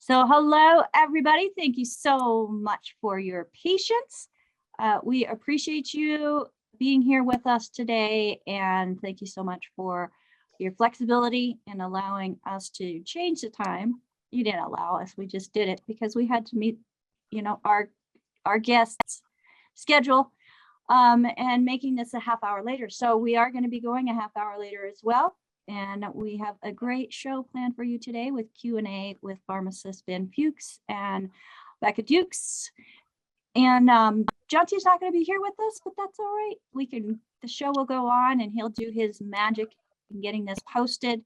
So hello, everybody. Thank you so much for your patience. We appreciate you being here with us today, and thank you so much for your flexibility in allowing us to change the time. You didn't allow us, we just did it because we had to meet, our guests' schedule, and making this a half hour later. So we are going to be going a half hour later as well. And we have a great show planned for you today with Q&A with Pharmacist Ben Fuchs and Becca Dukes. And John T's not going to be here with us, but that's all right. The show will go on and he'll do his magic in getting this posted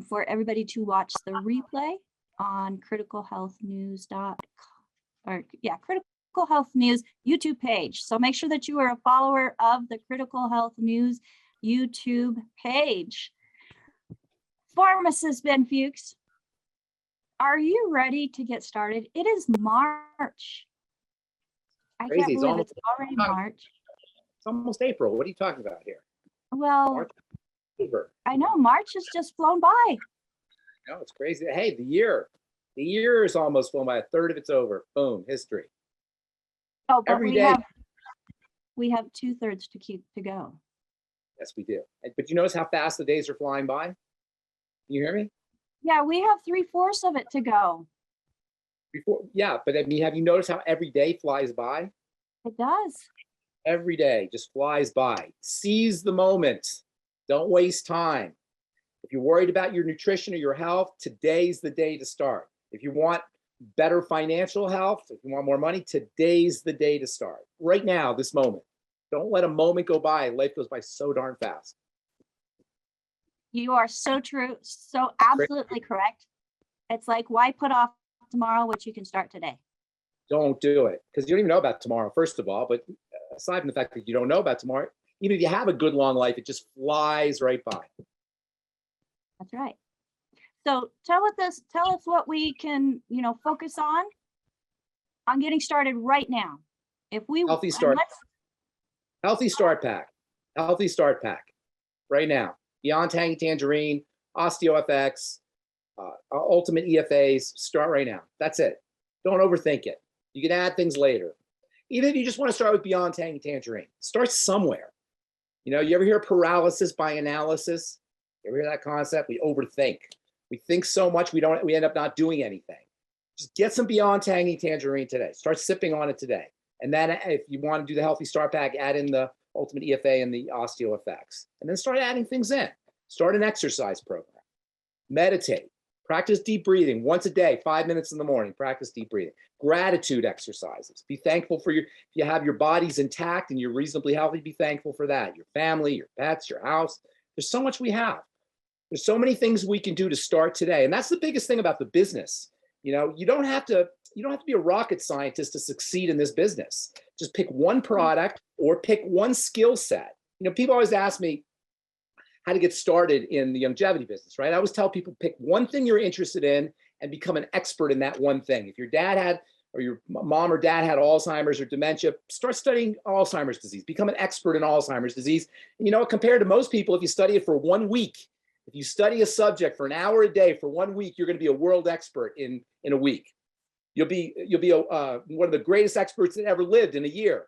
for everybody to watch the replay on criticalhealthnews.com Critical Health News YouTube page. So make sure that you are a follower of the Critical Health News YouTube page. Pharmacist Ben Fuchs, are you ready to get started? It is March. I can't believe it's already March. It's almost April. What are you talking about here? Well, March, I know March has just flown by. No, it's crazy. Hey, the year is almost flown by. A third of it's over. Boom, history. Oh, but Every day. We have 2/3 to go. Yes, we do. But you notice how fast the days are flying by? You hear me? Yeah, we have 3/4 of it to go. But I mean, have you noticed how every day flies by? It does. Every day just flies by. Seize the moment. Don't waste time. If you're worried about your nutrition or your health, today's the day to start. If you want better financial health, if you want more money, today's the day to start. Right now, this moment. Don't let a moment go by. Life goes by so darn fast. You are so true, so absolutely correct. It's like, why put off tomorrow what you can start today? Don't do it, because you don't even know about tomorrow, first of all. But aside from the fact that you don't know about tomorrow, even if you have a good long life, it just flies right by. That's right. So tell us what we can, focus on getting started right now. If we Healthy start pack right now. Beyond Tangy Tangerine, OsteoFX, Ultimate EFAs, start right now. That's it. Don't overthink it. You can add things later. Even if you just want to start with Beyond Tangy Tangerine, start somewhere. You ever hear paralysis by analysis? You ever hear that concept? We overthink. We think so much, we end up not doing anything. Just get some Beyond Tangy Tangerine today. Start sipping on it today. And then if you want to do the Healthy Start Pack, add in the Ultimate EFA and the OsteoFX. And then start adding things in. Start an exercise program. Meditate. Practice deep breathing once a day, 5 minutes in the morning. Practice deep breathing. Gratitude exercises. Be thankful for if you have your bodies intact and you're reasonably healthy, be thankful for that. Your family, your pets, your house. There's so much we have. There's so many things we can do to start today. And that's the biggest thing about the business. You don't have to be a rocket scientist to succeed in this business. Just pick one product or pick one skill set. People always ask me how to get started in the Youngevity business, right? I always tell people, pick one thing you're interested in and become an expert in that one thing. If your dad had, or your mom or dad had Alzheimer's or dementia, start studying Alzheimer's disease. Become an expert in Alzheimer's disease. And compared to most people, if you study it for 1 week, if you study a subject for an hour a day for 1 week, you're going to be a world expert in a week. You'll be one of the greatest experts that ever lived in a year.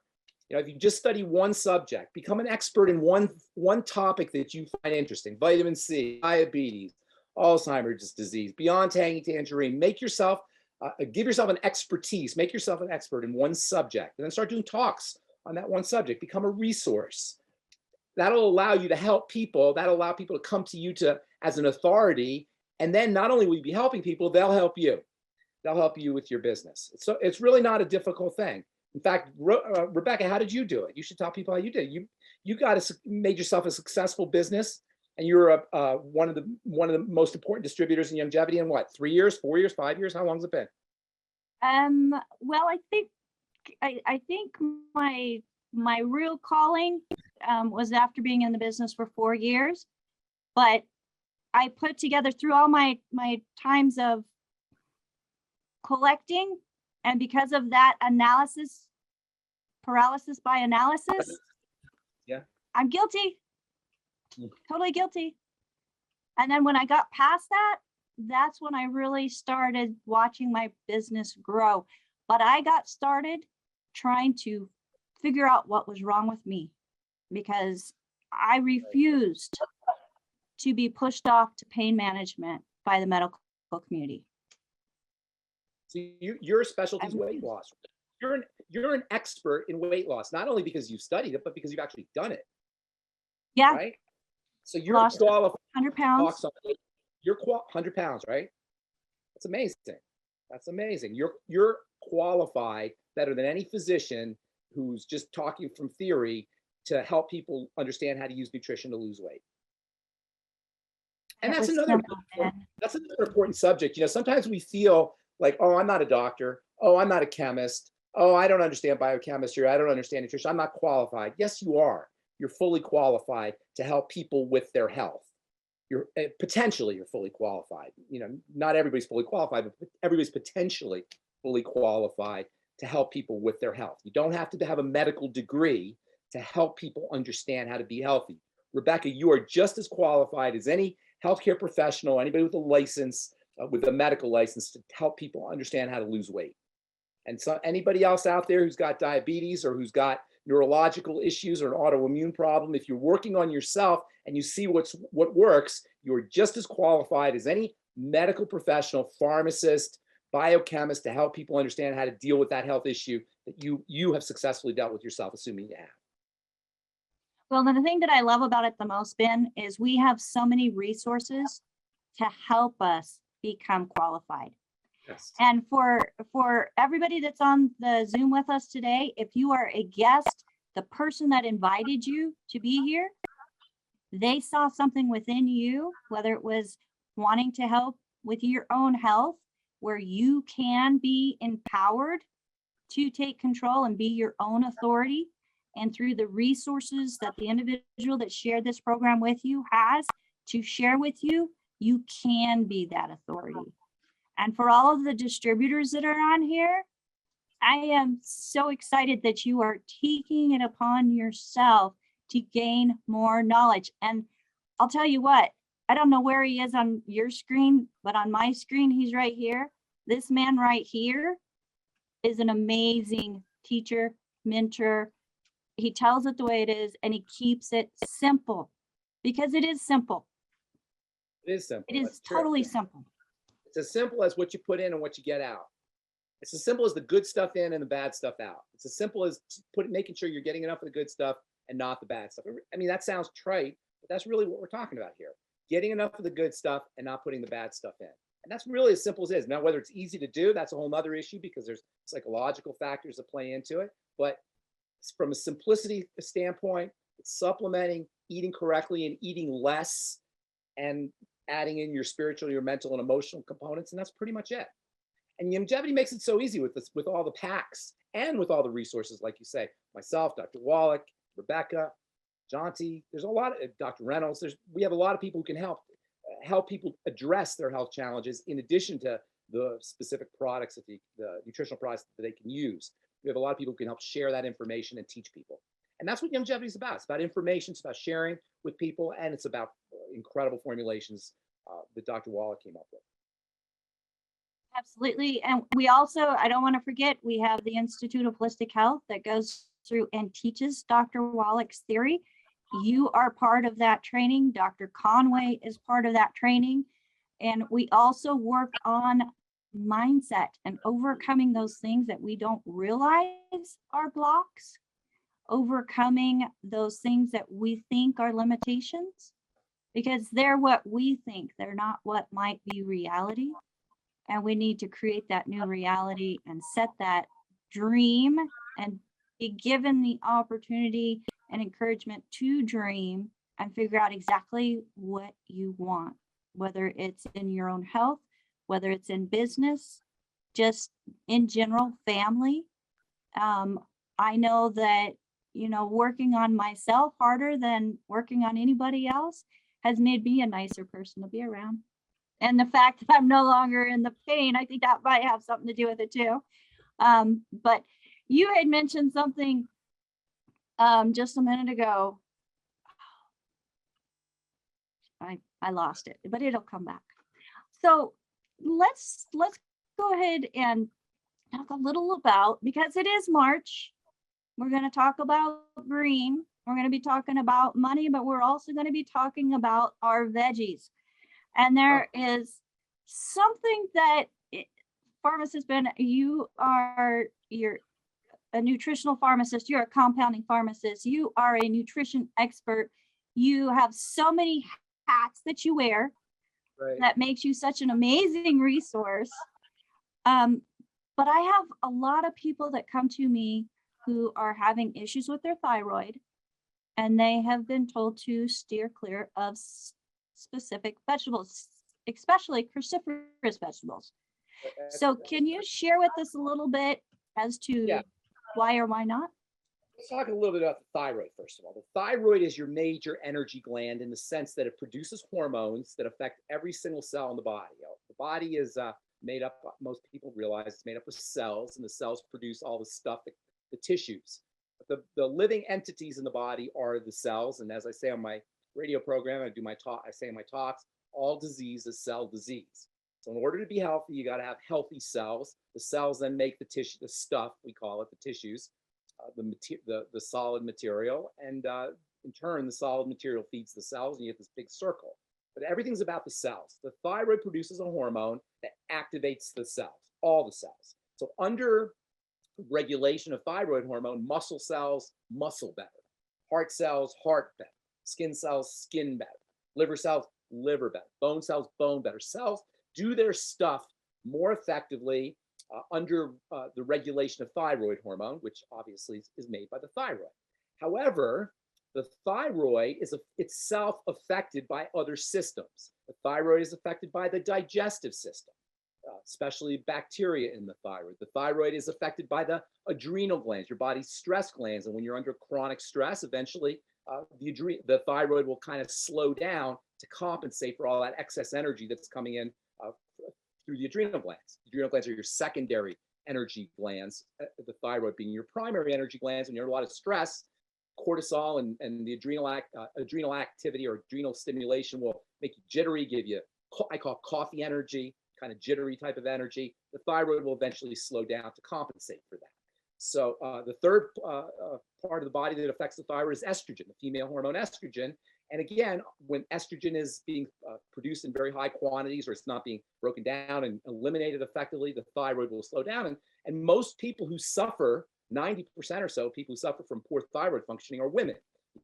If you just study one subject, become an expert in one topic that you find interesting. Vitamin C, diabetes, Alzheimer's disease, Beyond Tangy Tangerine. Give yourself an expertise. Make yourself an expert in one subject, and then start doing talks on that one subject. Become a resource. That'll allow you to help people. That'll allow people to come to you as an authority. And then not only will you be helping people, they'll help you. They'll help you with your business. So it's really not a difficult thing. In fact, Rebecca, how did you do it? You should tell people how you did it. You made yourself a successful business, and you're one of the most important distributors in Youngevity in what, 3 years, 4 years, 5 years? How long has it been? Well, I think my real calling was after being in the business for 4 years, but I put together through all my times of collecting, and because of that paralysis by analysis, yeah, I'm guilty, totally guilty. And then when I got past that, that's when I really started watching my business grow. But I got started trying to figure out what was wrong with me because I refused to be pushed off to pain management by the medical community. So your specialty is weight loss. You're an expert in weight loss, not only because you've studied it, but because you've actually done it. Yeah. Right. So you're Lost qualified. 100 pounds. You're 100 pounds, right? That's amazing. That's amazing. You're qualified better than any physician who's just talking from theory to help people understand how to use nutrition to lose weight. And that's another important subject. You know, sometimes we feel like, oh, I'm not a doctor. Oh, I'm not a chemist. Oh, I don't understand biochemistry. I don't understand nutrition. I'm not qualified. Yes, you are. You're fully qualified to help people with their health. You're potentially you're fully qualified. You know, not everybody's fully qualified, but everybody's potentially fully qualified to help people with their health. You don't have to have a medical degree to help people understand how to be healthy. Rebecca, you are just as qualified as any healthcare professional, anybody with a license, with a medical license, to help people understand how to lose weight. And so anybody else out there who's got diabetes or who's got neurological issues or an autoimmune problem, if you're working on yourself and you see what works, you're just as qualified as any medical professional, pharmacist, biochemist to help people understand how to deal with that health issue that you have successfully dealt with yourself, assuming you have. Well, the thing that I love about it the most, Ben, is we have so many resources to help us become qualified. Yes. And for everybody that's on the Zoom with us today, if you are a guest, the person that invited you to be here, they saw something within you, whether it was wanting to help with your own health, where you can be empowered to take control and be your own authority. And through the resources that the individual that shared this program with you has to share with you, you can be that authority. And for all of the distributors that are on here, I am so excited that you are taking it upon yourself to gain more knowledge. And I'll tell you what, I don't know where he is on your screen, but on my screen, he's right here. This man right here is an amazing teacher, mentor. He tells it the way it is, and he keeps it simple because it is simple. It is simple. It is totally simple. It's as simple as what you put in and what you get out. It's as simple as the good stuff in and the bad stuff out. It's as simple as making sure you're getting enough of the good stuff and not the bad stuff. I mean, that sounds trite, but that's really what we're talking about here. Getting enough of the good stuff and not putting the bad stuff in. And that's really as simple as it is. Now, whether it's easy to do, that's a whole other issue because there's psychological factors that play into it. But from a simplicity standpoint, it's supplementing, eating correctly and eating less, and adding in your spiritual, your mental and emotional components. And that's pretty much it. And Youngevity makes it so easy with this, with all the packs and with all the resources, like you say, myself, Dr. Wallach, Rebecca, Jonty, there's a lot of Dr. Reynolds. We have a lot of people who can help people address their health challenges in addition to the specific products that the nutritional products that they can use. We have a lot of people who can help share that information and teach people. And that's what Youngevity is about. It's about information, it's about sharing with people, and it's about incredible formulations that Dr. Wallach came up with. Absolutely. And we also, I don't want to forget, we have the Institute of Holistic Health that goes through and teaches Dr. Wallach's theory. You are part of that training. Dr. Conway is part of that training. And we also work on mindset and overcoming those things that we don't realize are blocks, overcoming those things that we think are limitations, because they're what we think, they're not what might be reality. And we need to create that new reality and set that dream and be given the opportunity and encouragement to dream and figure out exactly what you want, whether it's in your own health, whether it's in business, just in general, family. I know that, working on myself harder than working on anybody else has made me a nicer person to be around. And the fact that I'm no longer in the pain, I think that might have something to do with it too. But you had mentioned something just a minute ago. I lost it, but it'll come back. So let's go ahead and talk a little about, because it is March, we're going to talk about green. We're going to be talking about money, but we're also going to be talking about our veggies. And there is something that Pharmacist Ben, you're a nutritional pharmacist, you're a compounding pharmacist, you are a nutrition expert. You have so many hats that you wear. Right. That makes you such an amazing resource. But I have a lot of people that come to me who are having issues with their thyroid, and they have been told to steer clear of specific vegetables, especially cruciferous vegetables. So can you share with us a little bit as to why or why not? Let's talk a little bit about the thyroid, first of all. The thyroid is your major energy gland in the sense that it produces hormones that affect every single cell in the body. The body is made up, most people realize, it's made up of cells, and the cells produce all the stuff, the tissues. But the living entities in the body are the cells, and as I say on my radio program, I say in my talks, all disease is cell disease. So in order to be healthy, you got to have healthy cells. The cells then make the tissue, the stuff, we call it, the tissues, the solid material, and in turn, the solid material feeds the cells, and you get this big circle. But everything's about the cells. The thyroid produces a hormone that activates the cells, all the cells. So under regulation of thyroid hormone, muscle cells muscle better, heart cells heart better, skin cells skin better, liver cells liver better, bone cells bone better. Cells do their stuff more effectively under the regulation of thyroid hormone, which obviously is made by the thyroid. However, the thyroid is itself affected by other systems. The thyroid is affected by the digestive system, especially bacteria in the thyroid. The thyroid is affected by the adrenal glands, your body's stress glands. And when you're under chronic stress, eventually the thyroid will kind of slow down to compensate for all that excess energy that's coming in through the adrenal glands. The adrenal glands are your secondary energy glands, the thyroid being your primary energy glands. When you're under a lot of stress, cortisol and the adrenal activity or adrenal stimulation will make you jittery, give you, I call coffee energy, kind of jittery type of energy. The thyroid will eventually slow down to compensate for that. So the third part of the body that affects the thyroid is estrogen, the female hormone estrogen. And again, when estrogen is being produced in very high quantities, or it's not being broken down and eliminated effectively, the thyroid will slow down. And most people who suffer, 90% or so, people who suffer from poor thyroid functioning are women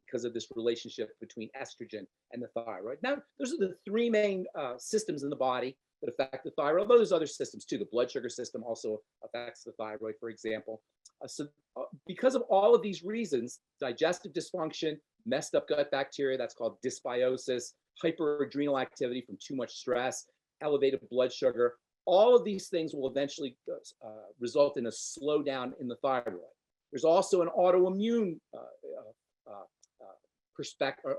because of this relationship between estrogen and the thyroid. Now, those are the three main systems in the body that affect the thyroid. Although there's other systems too. The blood sugar system also affects the thyroid, for example. Because of all of these reasons, digestive dysfunction, messed up gut bacteria, that's called dysbiosis, hyperadrenal activity from too much stress, elevated blood sugar, all of these things will eventually result in a slowdown in the thyroid. There's also an autoimmune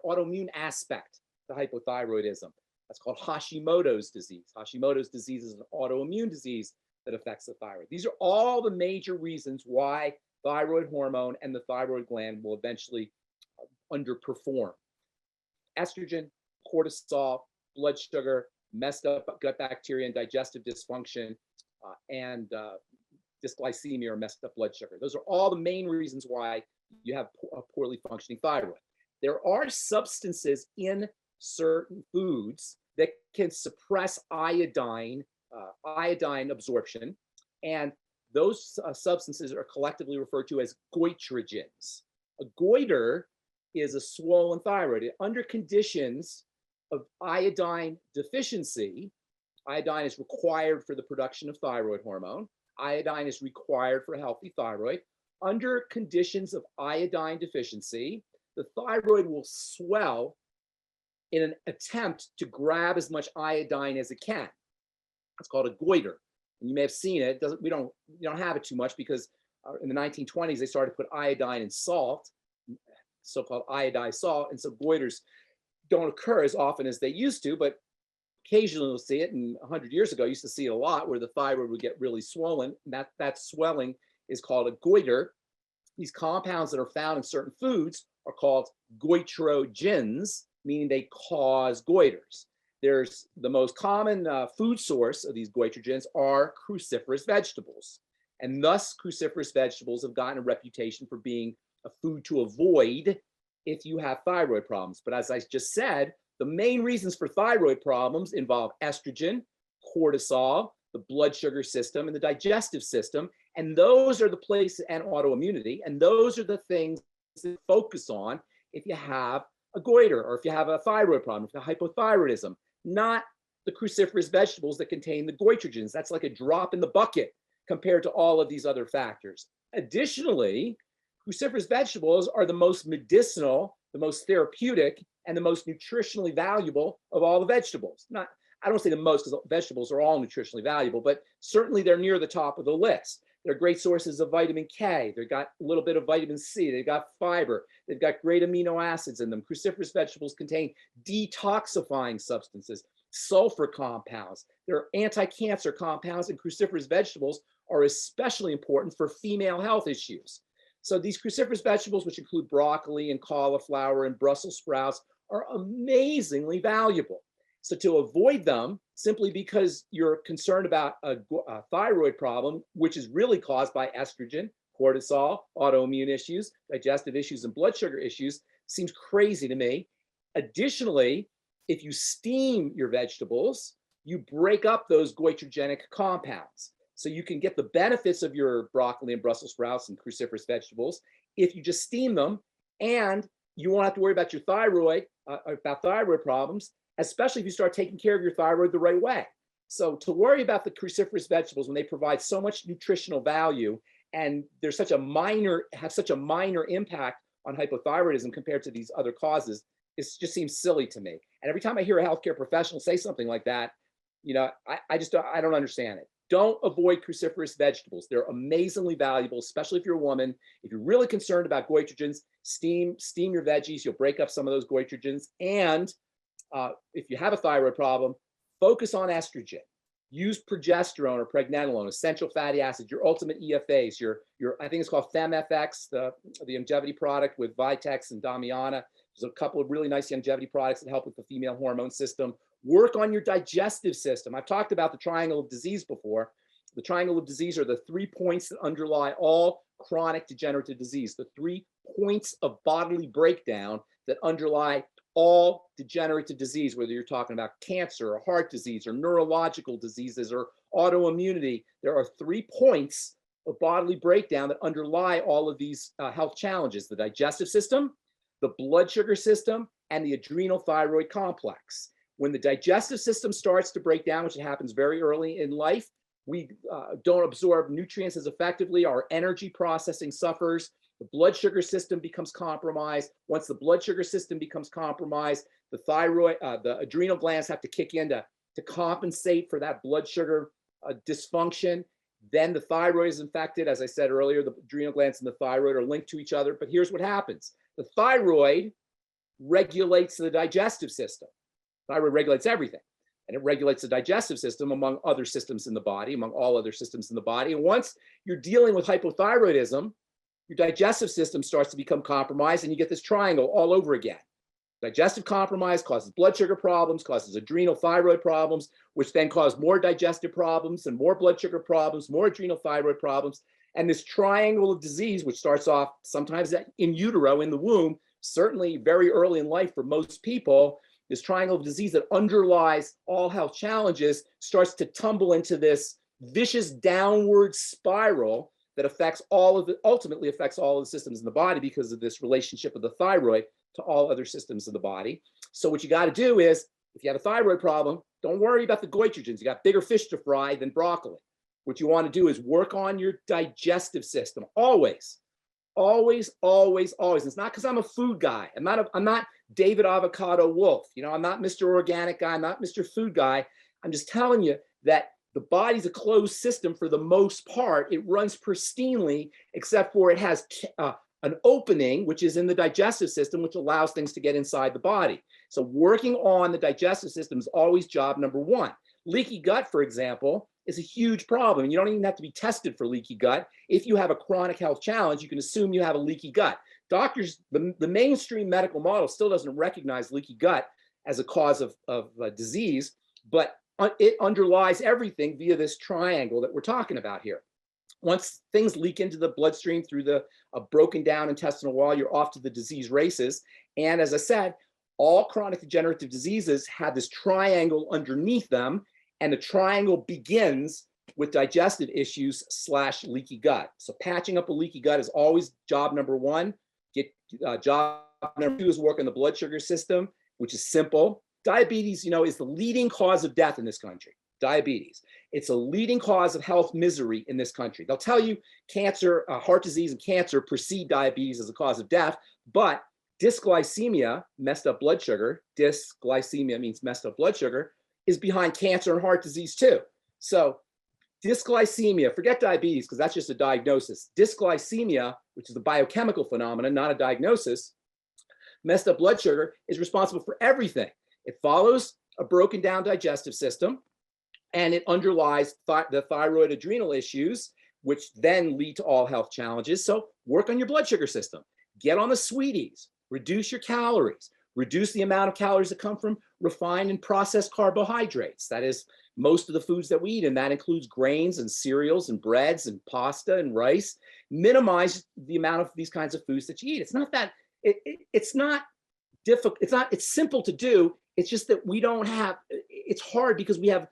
autoimmune aspect to hypothyroidism. That's called Hashimoto's disease. Hashimoto's disease is an autoimmune disease that affects the thyroid. These are all the major reasons why thyroid hormone and the thyroid gland will eventually underperform. Estrogen, cortisol, blood sugar, messed up gut bacteria and digestive dysfunction, and dysglycemia or messed up blood sugar. Those are all the main reasons why you have a poorly functioning thyroid. There are substances in certain foods that can suppress iodine absorption, and those substances are collectively referred to as goitrogens. A goiter is a swollen thyroid. Under conditions of iodine deficiency, iodine is required for the production of thyroid hormone. Iodine is required for a healthy thyroid. Under conditions of iodine deficiency, the thyroid will swell in an attempt to grab as much iodine as it can. It's called a goiter. And you may have seen it. We don't have it too much because in the 1920s, they started to put iodine in salt, so-called iodized salt. And so goiters don't occur as often as they used to, but occasionally you'll see it. And 100 years ago, I used to see it a lot where the thyroid would get really swollen. And that swelling is called a goiter. These compounds that are found in certain foods are called goitrogens, meaning they cause goiters. There's the most common food source of these goitrogens are cruciferous vegetables. And thus, cruciferous vegetables have gotten a reputation for being a food to avoid if you have thyroid problems. But as I just said, the main reasons for thyroid problems involve estrogen, cortisol, the blood sugar system, and the digestive system. And those are the places, and autoimmunity. And those are the things to focus on if you have a goiter or if you have a thyroid problem, if you have hypothyroidism, not the cruciferous vegetables that contain the goitrogens. That's like a drop in the bucket compared to all of these other factors. Additionally, cruciferous vegetables are the most medicinal, the most therapeutic, and the most nutritionally valuable of all the vegetables. Not, I don't say the most because vegetables are all nutritionally valuable, but certainly they're near the top of the list. They're great sources of vitamin K. They've got a little bit of vitamin C. They've got fiber. They've got great amino acids in them. Cruciferous vegetables contain detoxifying substances, sulfur compounds. There are anti-cancer compounds, and cruciferous vegetables are especially important for female health issues. So these cruciferous vegetables, which include broccoli and cauliflower and Brussels sprouts, are amazingly valuable. So to avoid them, simply because you're concerned about a thyroid problem, which is really caused by estrogen, cortisol, autoimmune issues, digestive issues, and blood sugar issues, seems crazy to me. Additionally, if you steam your vegetables, you break up those goitrogenic compounds. So you can get the benefits of your broccoli and Brussels sprouts and cruciferous vegetables if you just steam them, and you won't have to worry about your thyroid, about thyroid problems, especially if you start taking care of your thyroid the right way. So to worry about the cruciferous vegetables when they provide so much nutritional value and they're such a minor, have such a minor impact on hypothyroidism compared to these other causes, it just seems silly to me. And every time I hear a healthcare professional say something like that, you know, I don't understand it. Don't avoid cruciferous vegetables. They're amazingly valuable, especially if you're a woman. If you're really concerned about goitrogens, steam your veggies. You'll break up some of those goitrogens. And if you have a thyroid problem, focus on estrogen. Use progesterone or pregnenolone, essential fatty acids, your ultimate EFAs, your I think it's called FemFX, the Youngevity product with Vitex and Damiana. There's a couple of really nice Youngevity products that help with the female hormone system. Work on your digestive system. I've talked about the triangle of disease before. The triangle of disease are the 3 points that underlie all chronic degenerative disease, the 3 points of bodily breakdown that underlie all degenerative disease, whether you're talking about cancer or heart disease or neurological diseases or autoimmunity. There are 3 points of bodily breakdown that underlie all of these health challenges: the digestive system, the blood sugar system, and the adrenal thyroid complex. When the digestive system starts to break down, which happens very early in life, we don't absorb nutrients as effectively. Our energy processing suffers. The blood sugar system becomes compromised. Once the blood sugar system becomes compromised, the thyroid, the adrenal glands have to kick in to compensate for that blood sugar dysfunction. Then the thyroid is infected. As I said earlier, the adrenal glands and the thyroid are linked to each other. But here's what happens. The thyroid regulates the digestive system. Thyroid regulates everything. And it regulates the digestive system among other systems in the body, among all other systems in the body. And once you're dealing with hypothyroidism, your digestive system starts to become compromised, and you get this triangle all over again. Digestive compromise causes blood sugar problems, causes adrenal thyroid problems, which then cause more digestive problems and more blood sugar problems, more adrenal thyroid problems. And this triangle of disease, which starts off sometimes in utero, in the womb, certainly very early in life for most people, this triangle of disease that underlies all health challenges starts to tumble into this vicious downward spiral that affects ultimately affects all of the systems in the body because of this relationship of the thyroid to all other systems of the body. So what you got to do is, if you have a thyroid problem, don't worry about the goitrogens. You got bigger fish to fry than broccoli. What you want to do is work on your digestive system. Always, always, always, always. It's not because I'm a food guy. I'm not David Avocado Wolf. You know, I'm not Mr. Organic guy. I'm not Mr. Food guy. I'm just telling you that the body's a closed system for the most part. It runs pristinely, except for it has an opening, which is in the digestive system, which allows things to get inside the body. So working on the digestive system is always job number one. Leaky gut, for example, is a huge problem. And you don't even have to be tested for leaky gut. If you have a chronic health challenge, you can assume you have a leaky gut. Doctors, the mainstream medical model still doesn't recognize leaky gut as a cause of disease, but it underlies everything via this triangle that we're talking about here. Once things leak into the bloodstream through the broken down intestinal wall, you're off to the disease races. And as I said, all chronic degenerative diseases have this triangle underneath them, and the triangle begins with digestive issues / leaky gut. So patching up a leaky gut is always job number one. Job number two is work on the blood sugar system, which is simple. Diabetes, is the leading cause of death in this country. Diabetes. It's a leading cause of health misery in this country. They'll tell you cancer, heart disease and cancer precede diabetes as a cause of death, but dysglycemia, messed up blood sugar, dysglycemia means messed up blood sugar, is behind cancer and heart disease too. So dysglycemia, forget diabetes because that's just a diagnosis. Dysglycemia, which is a biochemical phenomenon, not a diagnosis, messed up blood sugar is responsible for everything. It follows a broken down digestive system, and it underlies the thyroid adrenal issues, which then lead to all health challenges. So work on your blood sugar system. Get on the sweeties. Reduce your calories. Reduce the amount of calories that come from refined and processed carbohydrates. That is most of the foods that we eat, and that includes grains and cereals and breads and pasta and rice. Minimize the amount of these kinds of foods that you eat. It's not that, it's not difficult. It's simple to do. It's just that we don't have, it's hard because we have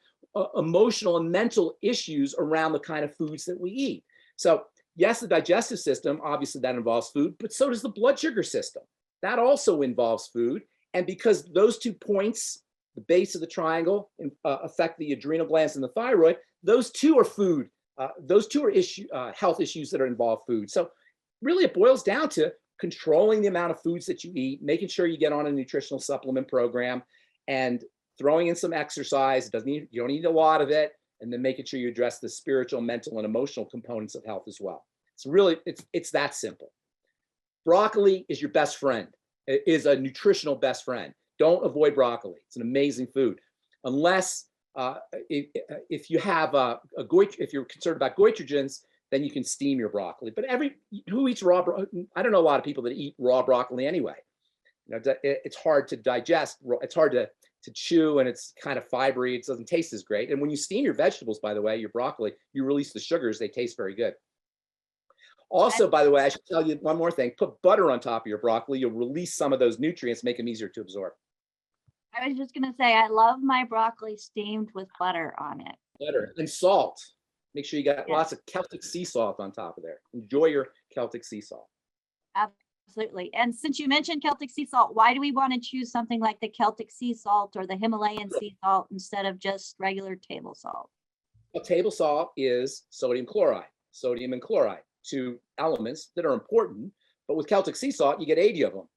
emotional and mental issues around the kind of foods that we eat. So yes, the digestive system, obviously that involves food, but so does the blood sugar system. That also involves food. And because those 2 points, the base of the triangle, affect the adrenal glands and the thyroid, those two are food. Those two are health issues that are involved food. So really it boils down to controlling the amount of foods that you eat, making sure you get on a nutritional supplement program, and throwing in some exercise. You don't need a lot of it, and then making sure you address the spiritual, mental, and emotional components of health as well. It's that simple. Broccoli is your best friend. It is a nutritional best friend. Don't avoid broccoli. It's an amazing food, unless if you have if you're concerned about goitrogens, then you can steam your broccoli. But who eats raw? I don't know a lot of people that eat raw broccoli anyway. It's hard to digest. It's hard to chew, and it's kind of fibery. It doesn't taste as great. And when you steam your vegetables, by the way, your broccoli, you release the sugars. They taste very good. Also, by the way, I should tell you one more thing. Put butter on top of your broccoli. You'll release some of those nutrients, make them easier to absorb. I was just going to say, I love my broccoli steamed with butter on it. Butter and salt. Make sure you got lots of Celtic sea salt on top of there. Enjoy your Celtic sea salt. Absolutely. And since you mentioned Celtic sea salt, why do we want to choose something like the Celtic sea salt or the Himalayan sea salt instead of just regular table salt? Well, table salt is sodium and chloride, 2 elements that are important. But with Celtic sea salt, you get 80 of them.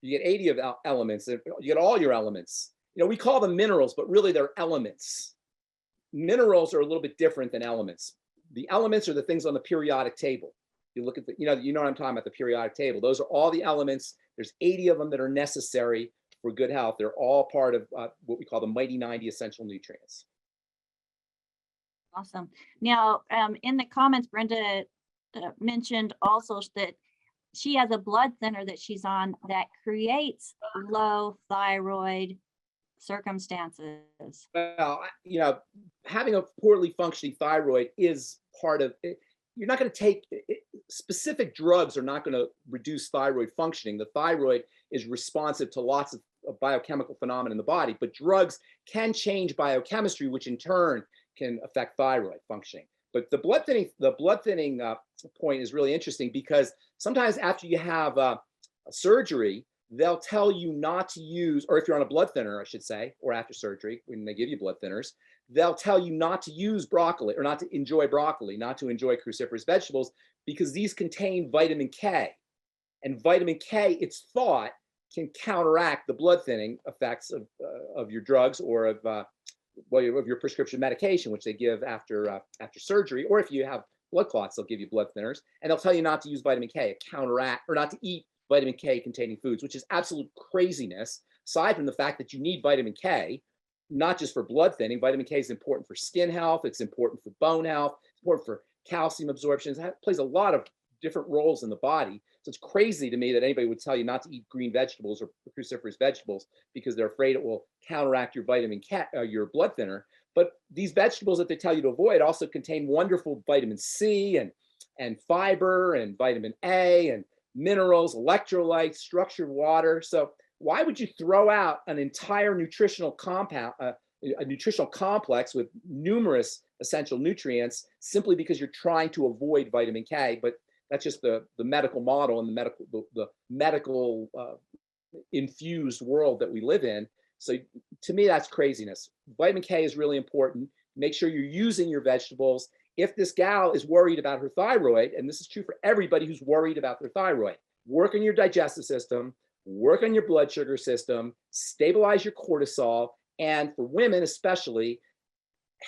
You get 80 of elements. You get all your elements. We call them minerals, but really they're elements. Minerals are a little bit different than elements. The elements are the things on the periodic table. You look at you know what I'm talking about, the periodic table. Those are all the elements. There's 80 of them that are necessary for good health. They're all part of what we call the mighty 90 essential nutrients. Awesome. Now, in the comments, Brenda mentioned also that she has a blood thinner that she's on that creates low thyroid circumstances. Well, having a poorly functioning thyroid is part of it. You're not going to take specific drugs are not going to reduce thyroid functioning. The thyroid is responsive to lots of biochemical phenomena in the body, but drugs can change biochemistry, which in turn can affect thyroid functioning. But the blood thinning point is really interesting because sometimes after you have a surgery, they'll tell you not to use, or if you're on a blood thinner, I should say, or after surgery, when they give you blood thinners, they'll tell you not to use broccoli or not to enjoy broccoli, not to enjoy cruciferous vegetables, because these contain vitamin K. And vitamin K, it's thought, can counteract the blood thinning effects of your drugs or of your prescription medication, which they give after surgery, or if you have blood clots, they'll give you blood thinners, and they'll tell you not to use vitamin K, counteract, or not to eat vitamin K containing foods, which is absolute craziness. Aside from the fact that you need vitamin K, not just for blood thinning, vitamin K is important for skin health, it's important for bone health, it's important for calcium absorption. It plays a lot of different roles in the body. So it's crazy to me that anybody would tell you not to eat green vegetables or cruciferous vegetables because they're afraid it will counteract your your blood thinner. But these vegetables that they tell you to avoid also contain wonderful vitamin C and fiber and vitamin A and minerals, electrolytes, structured water. So why would you throw out an entire nutritional compound, a nutritional complex with numerous essential nutrients simply because you're trying to avoid vitamin K? But that's just the medical model and the medical infused world that we live in. So to me, that's craziness. Vitamin K is really important. Make sure you're using your vegetables. If this gal is worried about her thyroid, and this is true for everybody who's worried about their thyroid, work on your digestive system, work on your blood sugar system, stabilize your cortisol, and for women especially,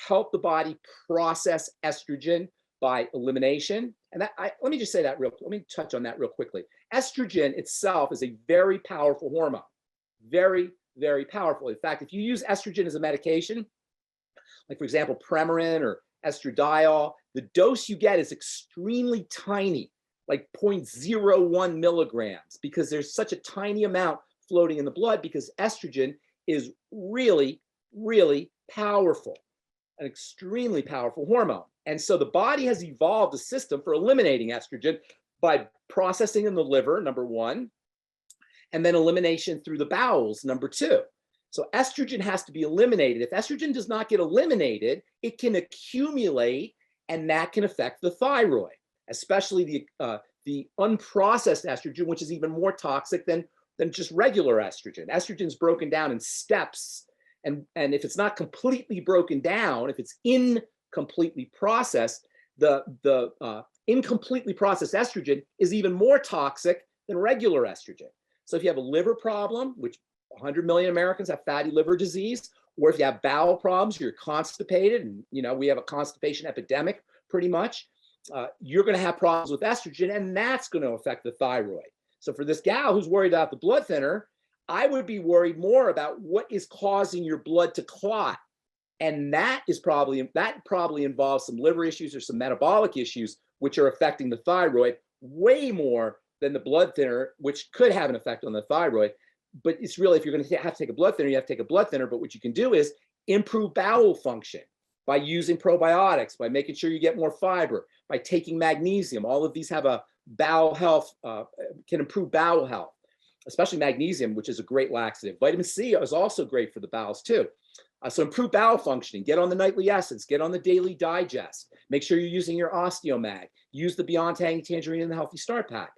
help the body process estrogen by elimination. And let me just say that let me touch on that real quickly. Estrogen itself is a very powerful hormone, very, very powerful. In fact, if you use estrogen as a medication, like for example, Premarin or estradiol, the dose you get is extremely tiny, like 0.01 milligrams, because there's such a tiny amount floating in the blood because estrogen is really, really powerful, an extremely powerful hormone. And so the body has evolved a system for eliminating estrogen by processing in the liver, number one, and then elimination through the bowels, number two. So estrogen has to be eliminated. If estrogen does not get eliminated, it can accumulate, and that can affect the thyroid, especially the unprocessed estrogen, which is even more toxic than just regular estrogen. Estrogen is broken down in steps, and if it's not completely broken down, if it's incompletely processed, the incompletely processed estrogen is even more toxic than regular estrogen. So if you have a liver problem, which 100 million Americans have fatty liver disease, or if you have bowel problems, you're constipated, and we have a constipation epidemic pretty much, you're going to have problems with estrogen, and that's going to affect the thyroid. So for this gal who's worried about the blood thinner, I would be worried more about what is causing your blood to clot. And that probably involves some liver issues or some metabolic issues, which are affecting the thyroid way more than the blood thinner, which could have an effect on the thyroid. But it's really, if you're going to have to take a blood thinner, you have to take a blood thinner. But what you can do is improve bowel function by using probiotics, by making sure you get more fiber, by taking magnesium. All of these have a bowel health, can improve bowel health, especially magnesium, which is a great laxative. Vitamin C is also great for the bowels too. So improve bowel functioning, get on the nightly essence, get on the daily digest, make sure you're using your osteomag, use the Beyond Tangy Tangerine and the Healthy Start Pack.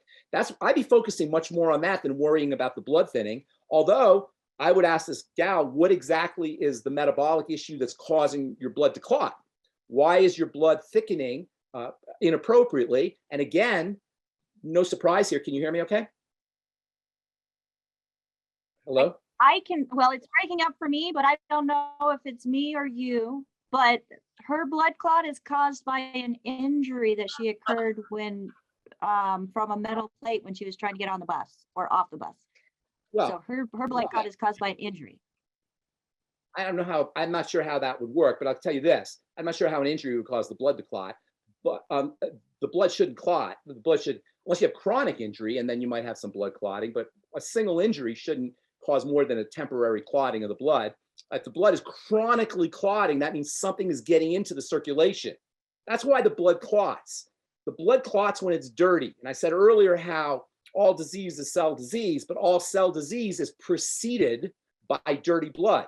I'd be focusing much more on that than worrying about the blood thinning. Although I would ask this gal, what exactly is the metabolic issue that's causing your blood to clot? Why is your blood thickening inappropriately? And again, no surprise here. Can you hear me okay? Hello? I can, well, it's breaking up for me, but I don't know if it's me or you, but her blood clot is caused by an injury that she occurred when from a metal plate when she was trying to get on the bus or off the bus. Well, so her blood clot is caused by an injury. I don't know how, I'm not sure how that would work, but I'll tell you this. I'm not sure how an injury would cause the blood to clot, but the blood shouldn't clot. The blood should, unless you have chronic injury, and then you might have some blood clotting, but a single injury shouldn't cause more than a temporary clotting of the blood. If the blood is chronically clotting, that means something is getting into the circulation. That's why the blood clots. The blood clots when it's dirty. And I said earlier how all disease is cell disease, but all cell disease is preceded by dirty blood.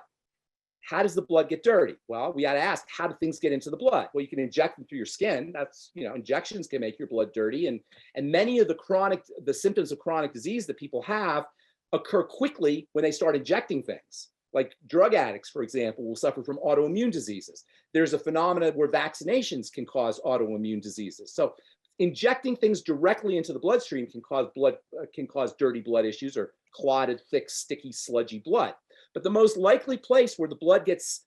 How does the blood get dirty? Well, we got to ask, how do things get into the blood? Well, you can inject them through your skin. That's, injections can make your blood dirty. And many of the symptoms of chronic disease that people have occur quickly when they start injecting things. Like drug addicts, for example, will suffer from autoimmune diseases. There's a phenomenon where vaccinations can cause autoimmune diseases. So injecting things directly into the bloodstream can cause dirty blood issues or clotted, thick, sticky, sludgy blood. But the most likely place where the blood gets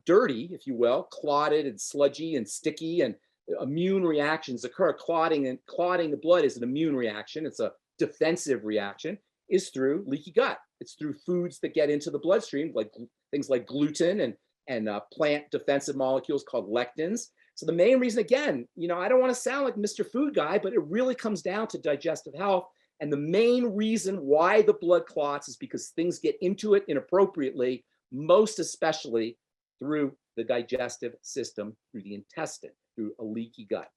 dirty, if you will, clotted and sludgy and sticky, and immune reactions occur. Clotting the blood is an immune reaction. It's a defensive reaction. Is through leaky gut. It's through foods that get into the bloodstream, like things like gluten and plant defensive molecules called lectins. So the main reason, again, I don't want to sound like Mr. Food Guy, but it really comes down to digestive health. And the main reason why the blood clots is because things get into it inappropriately, most especially through the digestive system, through the intestine, through a leaky gut.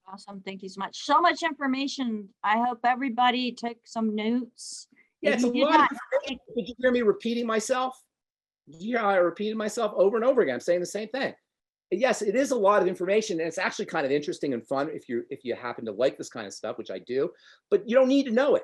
Awesome. Thank you so much. So much information. I hope everybody took some notes. Yeah, If it's a you did lot not of information. Did you hear me repeating myself? Did you hear how I repeated myself over and over again? I'm saying the same thing. Yes, it is a lot of information, and it's actually kind of interesting and fun if you happen to like this kind of stuff, which I do, but you don't need to know it.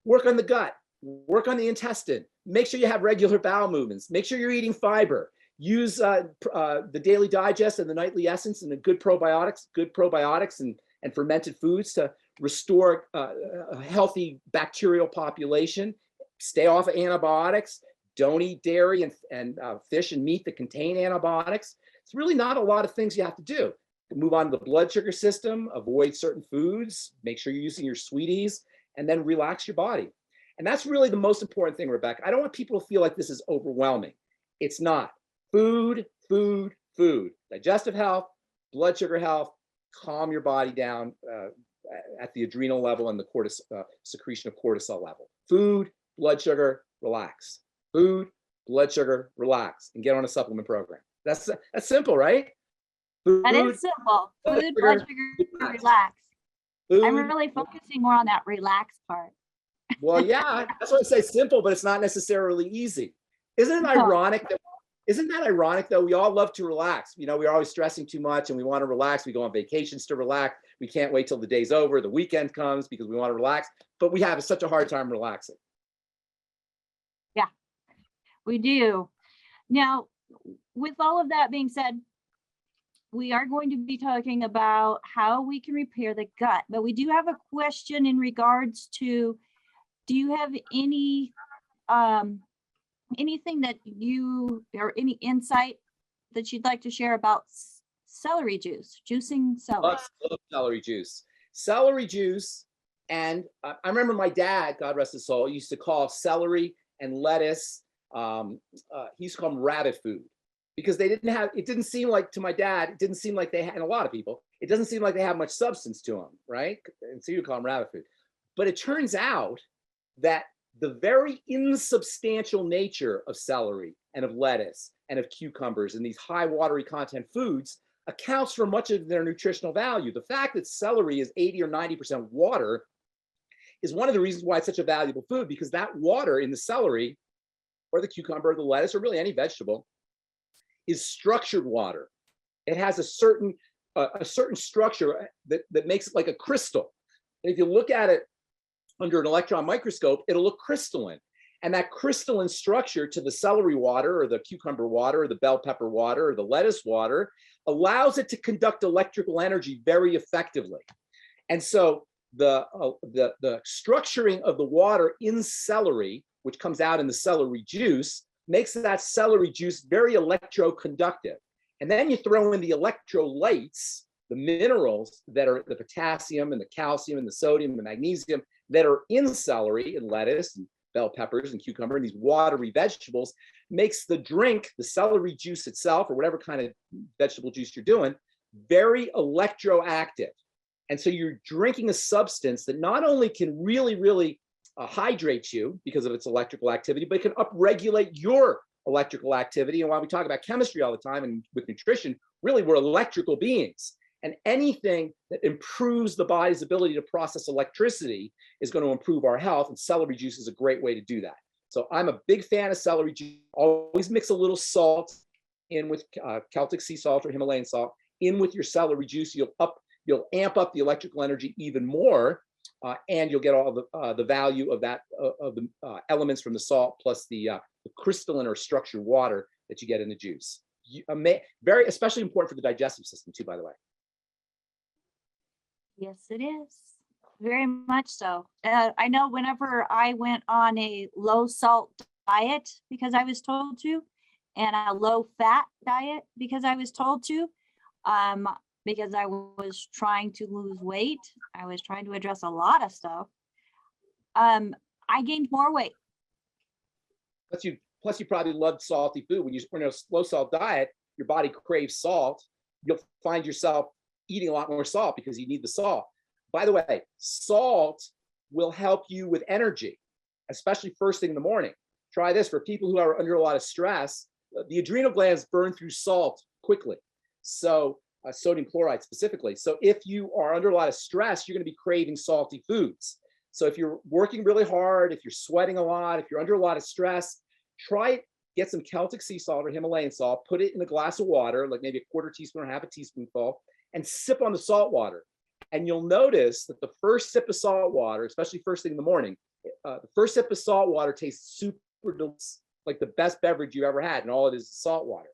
Work on the gut, work on the intestine, make sure you have regular bowel movements, make sure you're eating fiber, use the Daily Digest and the Nightly Essence and the good probiotics and fermented foods to restore a healthy bacterial population. Stay off of antibiotics. Don't eat dairy and fish and meat that contain antibiotics. It's really not a lot of things you have to do. Move on to the blood sugar system, avoid certain foods, make sure you're using your sweeties, and then relax your body. And that's really the most important thing, Rebecca. I don't want people to feel like this is overwhelming. It's not. Food, food, food. Digestive health, blood sugar health, calm your body down at the adrenal level and the secretion of cortisol level. Food, blood sugar, relax. Food, blood sugar, relax, and get on a supplement program. That's simple, right? Food, that is simple. Food, blood sugar, relax. Food, I'm really focusing more on that relax part. Well, yeah, that's why I say simple, but it's not necessarily easy. Isn't it ironic that? Isn't that ironic though? We all love to relax. We're always stressing too much and we want to relax. We go on vacations to relax. We can't wait till the day's over. The weekend comes because we want to relax, but we have such a hard time relaxing. Yeah, we do. Now, with all of that being said, we are going to be talking about how we can repair the gut, but we do have a question in regards to, do you have any anything that or any insight that you'd like to share about celery juice, juicing celery? Love celery juice. Celery juice, and I remember my dad, God rest his soul, used to call celery and lettuce, he used to call them rabbit food, because it didn't seem like, to my dad, it didn't seem like they had, and a lot of people, it doesn't seem like they have much substance to them, right? And so you call them rabbit food. But it turns out that the very insubstantial nature of celery and of lettuce and of cucumbers and these high watery content foods accounts for much of their nutritional value. The fact that celery is 80 or 90% water is one of the reasons why it's such a valuable food, because that water in the celery or the cucumber or the lettuce or really any vegetable is structured water. It has a certain structure that makes it like a crystal. And if you look at it under an electron microscope, it'll look crystalline. And that crystalline structure to the celery water or the cucumber water or the bell pepper water or the lettuce water allows it to conduct electrical energy very effectively. And so the structuring of the water in celery, which comes out in the celery juice, makes that celery juice very electroconductive. And then you throw in the electrolytes, the minerals that are the potassium and the calcium and the sodium and the magnesium that are in celery and lettuce and bell peppers and cucumber and these watery vegetables, makes the drink, the celery juice itself, or whatever kind of vegetable juice you're doing, very electroactive. And so you're drinking a substance that not only can really, really hydrate you because of its electrical activity, but it can upregulate your electrical activity. And while we talk about chemistry all the time and with nutrition, really we're electrical beings. And anything that improves the body's ability to process electricity is going to improve our health. And celery juice is a great way to do that. So I'm a big fan of celery juice. Always mix a little salt in with Celtic sea salt or Himalayan salt in with your celery juice. You'll amp up the electrical energy even more, and you'll get all the value of that of the elements from the salt plus the crystalline or structured water that you get in the juice. Very especially important for the digestive system too, by the way. Yes, it is. Very much so. I know whenever I went on a low salt diet because I was told to, and a low fat diet because I was told to, because I was trying to lose weight, I was trying to address a lot of stuff. I gained more weight. Plus you probably loved salty food. When you're on a low salt diet, your body craves salt. you'll find yourself eating a lot more salt because you need the salt. By the way, salt will help you with energy, especially first thing in the morning. Try this for people who are under a lot of stress. The adrenal glands burn through salt quickly. So sodium chloride specifically. So if you are under a lot of stress, you're going to be craving salty foods. So if you're working really hard, if you're sweating a lot, if you're under a lot of stress, try it. Get some Celtic sea salt or Himalayan salt, put it in a glass of water, like maybe a quarter teaspoon or half a teaspoonful, and sip on the salt water. And you'll notice that the first sip of salt water, especially first thing in the morning, the first sip of salt water tastes super delicious, like the best beverage you ever had, and all it is salt water.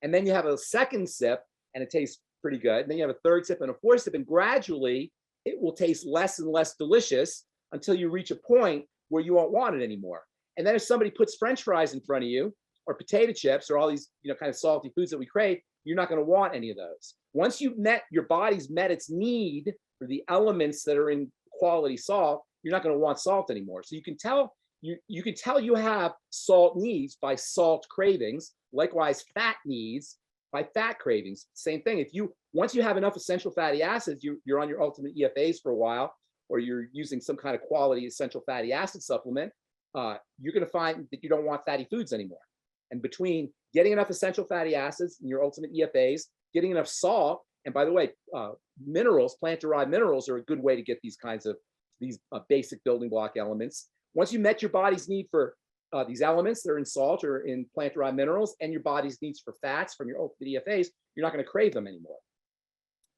And then you have a second sip, and it tastes pretty good. And then you have a third sip and a fourth sip, and gradually it will taste less and less delicious until you reach a point where you won't want it anymore. And then if somebody puts French fries in front of you, or potato chips, or all these kind of salty foods that we crave, you're not going to want any of those. Once your body's met its need for the elements that are in quality salt, you're not going to want salt anymore. So you can tell you have salt needs by salt cravings. Likewise, fat needs by fat cravings. Same thing. Once you have enough essential fatty acids, you're on your ultimate EFAs for a while, or you're using some kind of quality essential fatty acid supplement, you're going to find that you don't want fatty foods anymore. And between getting enough essential fatty acids in your ultimate EFAs, getting enough salt, and by the way, minerals, plant-derived minerals are a good way to get these basic building block elements. Once you met your body's need for these elements that are in salt or in plant-derived minerals, and your body's needs for fats from your ultimate EFAs, you're not going to crave them anymore.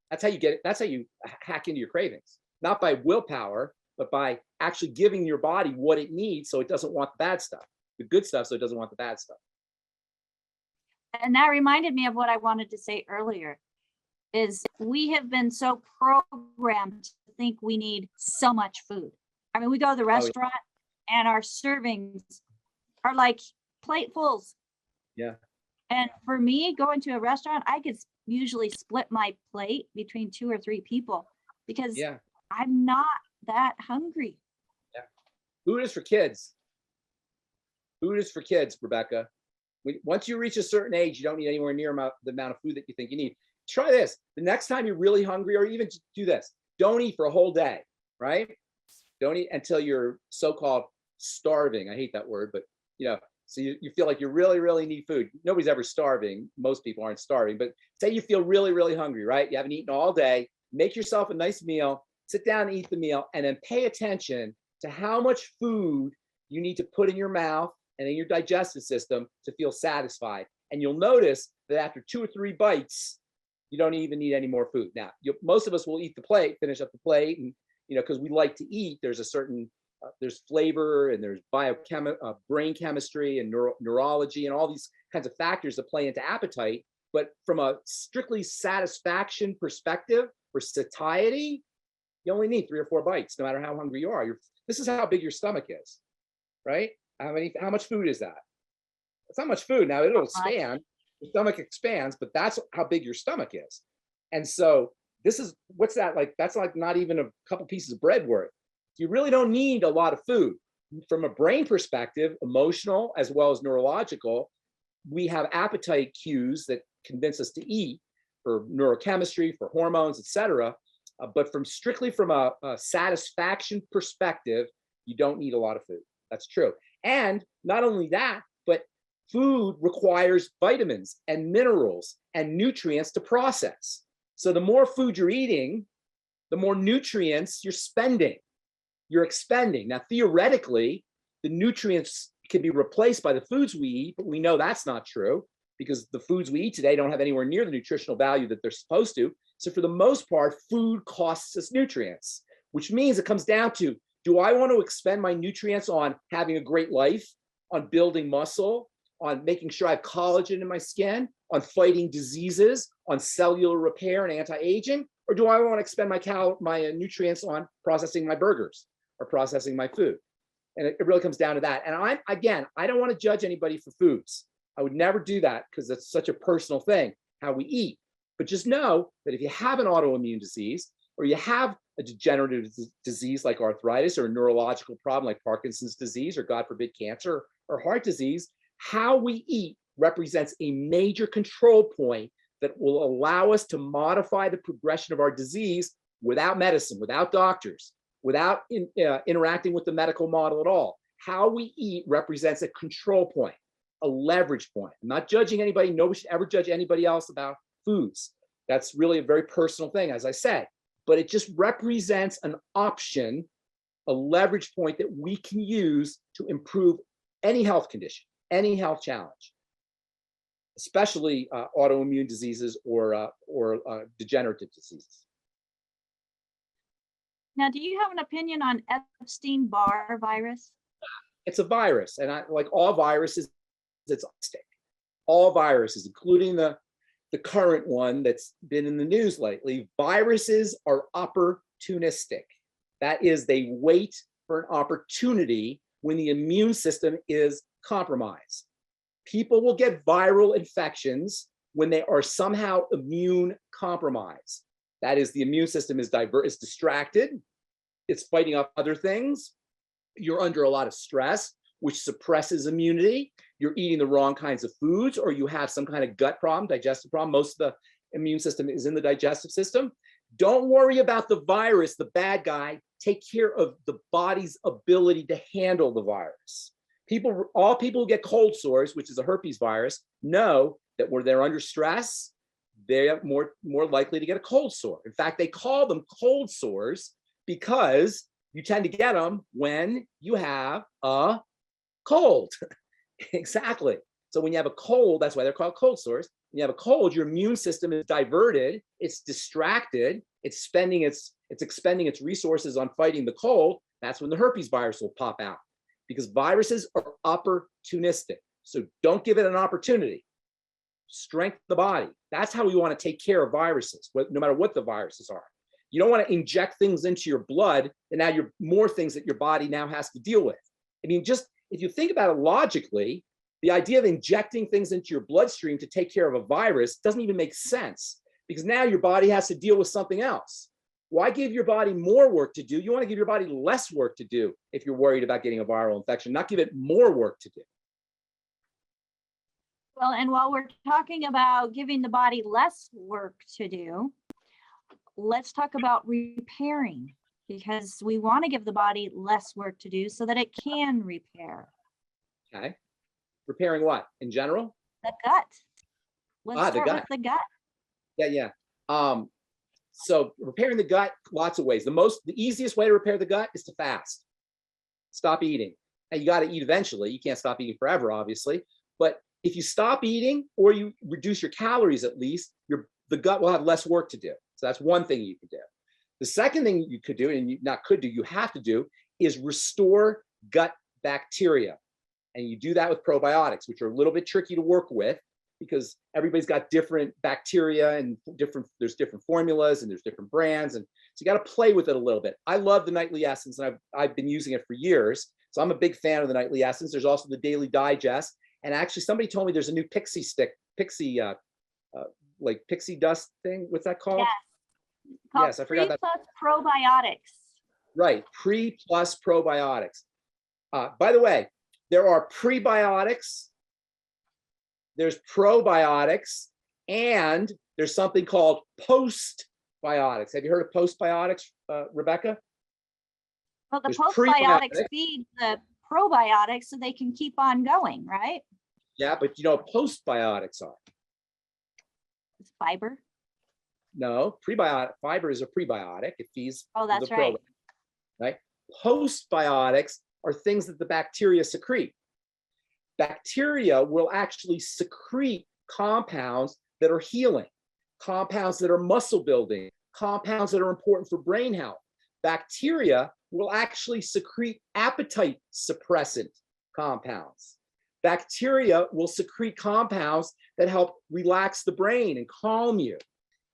That's how you get it. That's how you hack into your cravings, not by willpower, but by actually giving your body what it needs so it doesn't want the bad stuff, the good stuff so it doesn't want the bad stuff. And that reminded me of what I wanted to say earlier, is we have been so programmed to think we need so much food. I mean, we go to the restaurant and our servings are like platefuls. Yeah. And for me, going to a restaurant, I could usually split my plate between 2 or 3 people because I'm not that hungry. Yeah. Food is for kids. Food is for kids, Rebecca. Once you reach a certain age, you don't need anywhere near the amount of food that you think you need. Try this. The next time you're really hungry, or even just do this, don't eat for a whole day, right? Don't eat until you're so-called starving. I hate that word, but so you feel like you really, really need food. Nobody's ever starving. Most people aren't starving, but say you feel really, really hungry, right? You haven't eaten all day. Make yourself a nice meal, sit down and eat the meal, and then pay attention to how much food you need to put in your mouth and in your digestive system to feel satisfied. And you'll notice that after 2 or 3 bites, you don't even need any more food. Now, most of us will eat the plate, finish up the plate, and because we like to eat, there's a certain, there's flavor and there's brain chemistry and neurology and all these kinds of factors that play into appetite. But from a strictly satisfaction perspective, for satiety, you only need 3 or 4 bites, no matter how hungry you are. This is how big your stomach is, right? How much food is that? It's not much food. Now it'll expand, the stomach expands, but that's how big your stomach is. And so what's that like? That's like not even a couple pieces of bread worth. You really don't need a lot of food. From a brain perspective, emotional as well as neurological, we have appetite cues that convince us to eat for neurochemistry, for hormones, etc. But strictly from a satisfaction perspective, you don't need a lot of food. That's true. And not only that, but food requires vitamins and minerals and nutrients to process. So the more food you're eating, the more nutrients you're spending, you're expending. Now, theoretically, the nutrients can be replaced by the foods we eat, but we know that's not true because the foods we eat today don't have anywhere near the nutritional value that they're supposed to. So for the most part, food costs us nutrients, which means it comes down to, do I want to expend my nutrients on having a great life, on building muscle, on making sure I have collagen in my skin, on fighting diseases, on cellular repair and anti-aging? Or do I want to expend my nutrients on processing my burgers or processing my food? And it really comes down to that. And I don't want to judge anybody for foods. I would never do that because it's such a personal thing, how we eat. But just know that if you have an autoimmune disease, or you have a degenerative disease like arthritis, or a neurological problem like Parkinson's disease, or God forbid cancer or heart disease, how we eat represents a major control point that will allow us to modify the progression of our disease without medicine, without doctors, without interacting with the medical model at all. How we eat represents a control point, a leverage point. I'm not judging anybody. Nobody should ever judge anybody else about foods. That's really a very personal thing, as I said, but it just represents an option, a leverage point that we can use to improve any health condition, any health challenge, especially autoimmune diseases or degenerative diseases. Now, do you have an opinion on Epstein-Barr virus? It's a virus, and like all viruses, it's ballistic. All viruses, including the current one that's been in the news lately, viruses are opportunistic. That is, they wait for an opportunity when the immune system is compromised. People will get viral infections when they are somehow immune compromised. That is, the immune system is distracted. It's fighting off other things. You're under a lot of stress, which suppresses immunity. You're eating the wrong kinds of foods, or you have some kind of gut problem, digestive problem. Most of the immune system is in the digestive system. Don't worry about the virus, the bad guy. Take care of the body's ability to handle the virus. All people who get cold sores, which is a herpes virus, know that when they're under stress, they're more likely to get a cold sore. In fact, they call them cold sores because you tend to get them when you have a cold. Exactly. So when you have a cold, that's why they're called cold sores. When you have a cold, your immune system is diverted, it's distracted, it's expending its resources on fighting the cold. That's when the herpes virus will pop out, because viruses are opportunistic. So don't give it an opportunity. Strengthen the body. That's how we want to take care of viruses, no matter what the viruses are. You don't want to inject things into your blood, and now you're more things that your body now has to deal with. I mean, just if you think about it logically, the idea of injecting things into your bloodstream to take care of a virus doesn't even make sense, because now your body has to deal with something else. Why give your body more work to do? You want to give your body less work to do if you're worried about getting a viral infection, not give it more work to do. Well, and while we're talking about giving the body less work to do, let's talk about repairing, because we want to give the body less work to do so that it can repair. Okay. Repairing what? In general? The gut. Let's start the gut. with the gut. Yeah. So repairing the gut, lots of ways. The easiest way to repair the gut is to fast. Stop eating. Now, you got to eat eventually. You can't stop eating forever, obviously. But if you stop eating, or you reduce your calories at least, the gut will have less work to do. So that's one thing you can do. The second thing you could do, and you have to do, is restore gut bacteria. And you do that with probiotics, which are a little bit tricky to work with, because everybody's got different bacteria and there's different formulas and there's different brands. And so you got to play with it a little bit. I love the Nightly Essence, and I've been using it for years. So I'm a big fan of the Nightly Essence. There's also the Daily Digest. And actually somebody told me there's a new pixie dust thing. What's that called? Yes. Yes, I forgot that. Pre plus probiotics. Right, pre plus probiotics. By the way, there are prebiotics, there's probiotics, and there's something called postbiotics. Have you heard of postbiotics, Rebecca? Well, the There's postbiotics feed the probiotics so they can keep on going, right? Yeah, but you know what postbiotics are? It's fiber. No, fiber is a prebiotic. It feeds that's the right. probiotic, right? Postbiotics are things that the bacteria secrete. Bacteria will actually secrete compounds that are healing, compounds that are muscle building, compounds that are important for brain health. Bacteria will actually secrete appetite suppressant compounds. Bacteria will secrete compounds that help relax the brain and calm you.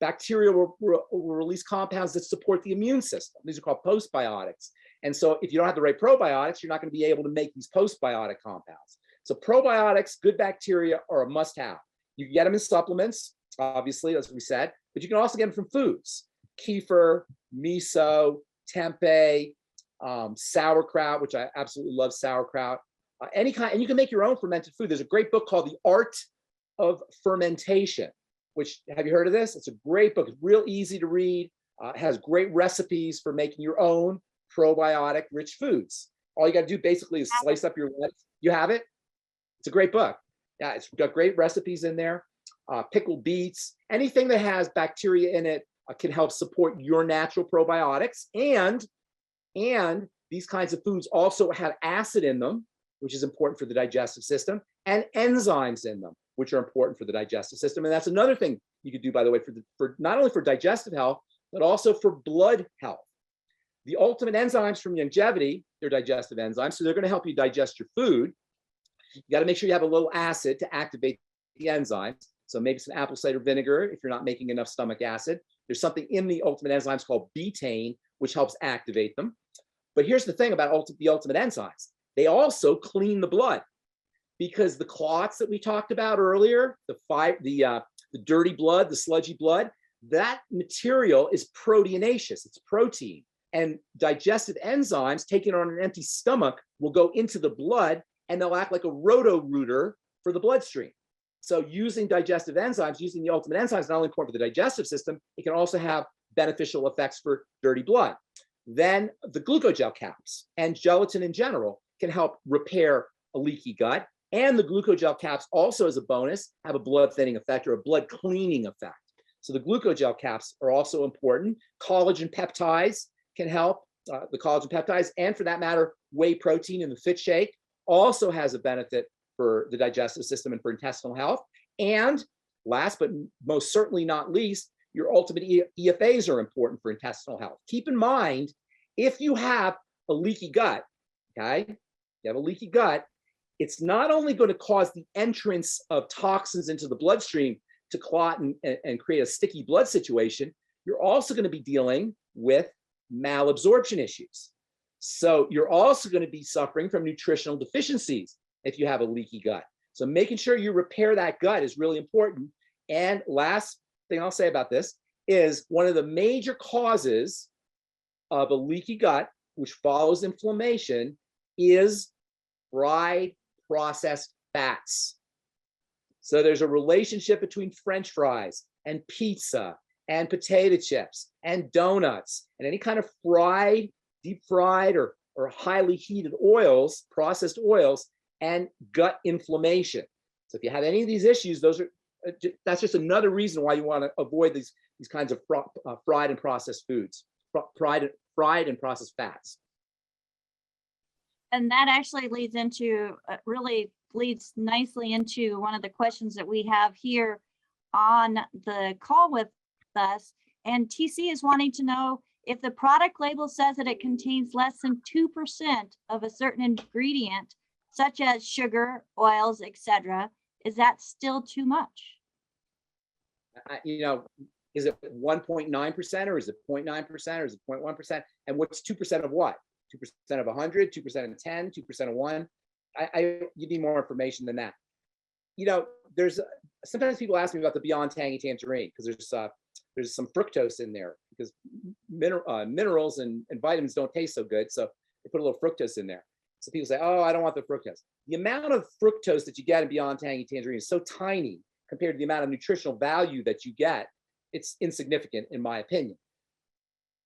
Bacteria will release compounds that support the immune system. These are called postbiotics. And so if you don't have the right probiotics, you're not going to be able to make these postbiotic compounds. So probiotics, good bacteria, are a must-have. You can get them in supplements, obviously, as we said, but you can also get them from foods. Kefir, miso, tempeh, sauerkraut, which I absolutely love sauerkraut. Any kind, and you can make your own fermented food. There's a great book called The Art of Fermentation. which, have you heard of this? It's a great book. It's real easy to read. It has great recipes for making your own probiotic rich foods. All you got to do basically is slice up your lettuce. You have it? It's a great book. Yeah, it's got great recipes in there. Pickled beets, anything that has bacteria in it can help support your natural probiotics. And these kinds of foods also have acid in them, which is important for the digestive system, and enzymes in them, which are important for the digestive system. And that's another thing you could do, by the way, for not only for digestive health, but also for blood health. The ultimate enzymes from Youngevity, they're digestive enzymes, so they're going to help you digest your food. You got to make sure you have a little acid to activate the enzymes. So maybe some apple cider vinegar if you're not making enough stomach acid. There's something in the ultimate enzymes called betaine, which helps activate them. But here's the thing about the ultimate enzymes. They also clean the blood, because the clots that we talked about earlier, the dirty blood, the sludgy blood, that material is proteinaceous. It's protein. And digestive enzymes taken on an empty stomach will go into the blood, and they'll act like a roto-rooter for the bloodstream. So using digestive enzymes, using the ultimate enzymes, is not only important for the digestive system, it can also have beneficial effects for dirty blood. Then the glucogel caps and gelatin in general can help repair a leaky gut. And the glucogel caps also, as a bonus, have a blood thinning effect or a blood cleaning effect. So the glucogel caps are also important. Collagen peptides can help, the collagen peptides, and for that matter, whey protein in the Fit Shake also has a benefit for the digestive system and for intestinal health. And last but most certainly not least, your ultimate EFAs are important for intestinal health. Keep in mind, if you have a leaky gut, okay, you have a leaky gut, it's not only going to cause the entrance of toxins into the bloodstream to clot and create a sticky blood situation, you're also going to be dealing with malabsorption issues. So you're also going to be suffering from nutritional deficiencies if you have a leaky gut. So making sure you repair that gut is really important. And last thing I'll say about this is one of the major causes of a leaky gut, which follows inflammation, is fried processed fats. So there's a relationship between French fries and pizza and potato chips and donuts and any kind of fried, deep fried or highly heated oils, processed oils, and gut inflammation. So if you have any of these issues, that's just another reason why you want to avoid these kinds of fried and processed foods, fried and processed fats. And that actually really leads nicely into one of the questions that we have here on the call with us. And TC is wanting to know, if the product label says that it contains less than 2% of a certain ingredient, such as sugar, oils, etc., is that still too much? Is it 1.9% or is it 0.9% or is it 0.1%? And what's 2% of what? 2% of 100, 2% of 10, 2% of 1? You need more information than that. There's sometimes people ask me about the Beyond Tangy Tangerine because there's some fructose in there because minerals and vitamins don't taste so good, so they put a little fructose in there. So people say, "Oh, I don't want the fructose." The amount of fructose that you get in Beyond Tangy Tangerine is so tiny compared to the amount of nutritional value that you get. It's insignificant, in my opinion.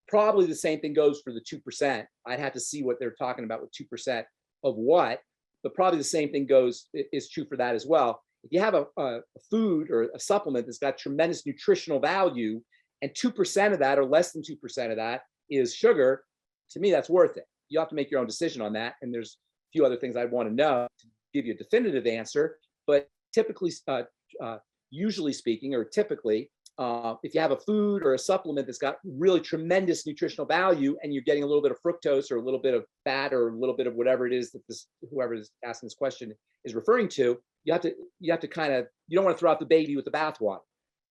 Probably the same thing goes for the 2%. I'd have to see what they're talking about with 2% of what, but probably the same thing is true for that as well. If you have a food or a supplement that's got tremendous nutritional value and 2% of that or less than 2% of that is sugar, to me, that's worth it. You have to make your own decision on that. And there's a few other things I'd want to know to give you a definitive answer. But typically, usually speaking, or typically, if you have a food or a supplement that's got really tremendous nutritional value and you're getting a little bit of fructose or a little bit of fat or a little bit of whatever it is that whoever is asking this question is referring to, you have to you don't want to throw out the baby with the bathwater.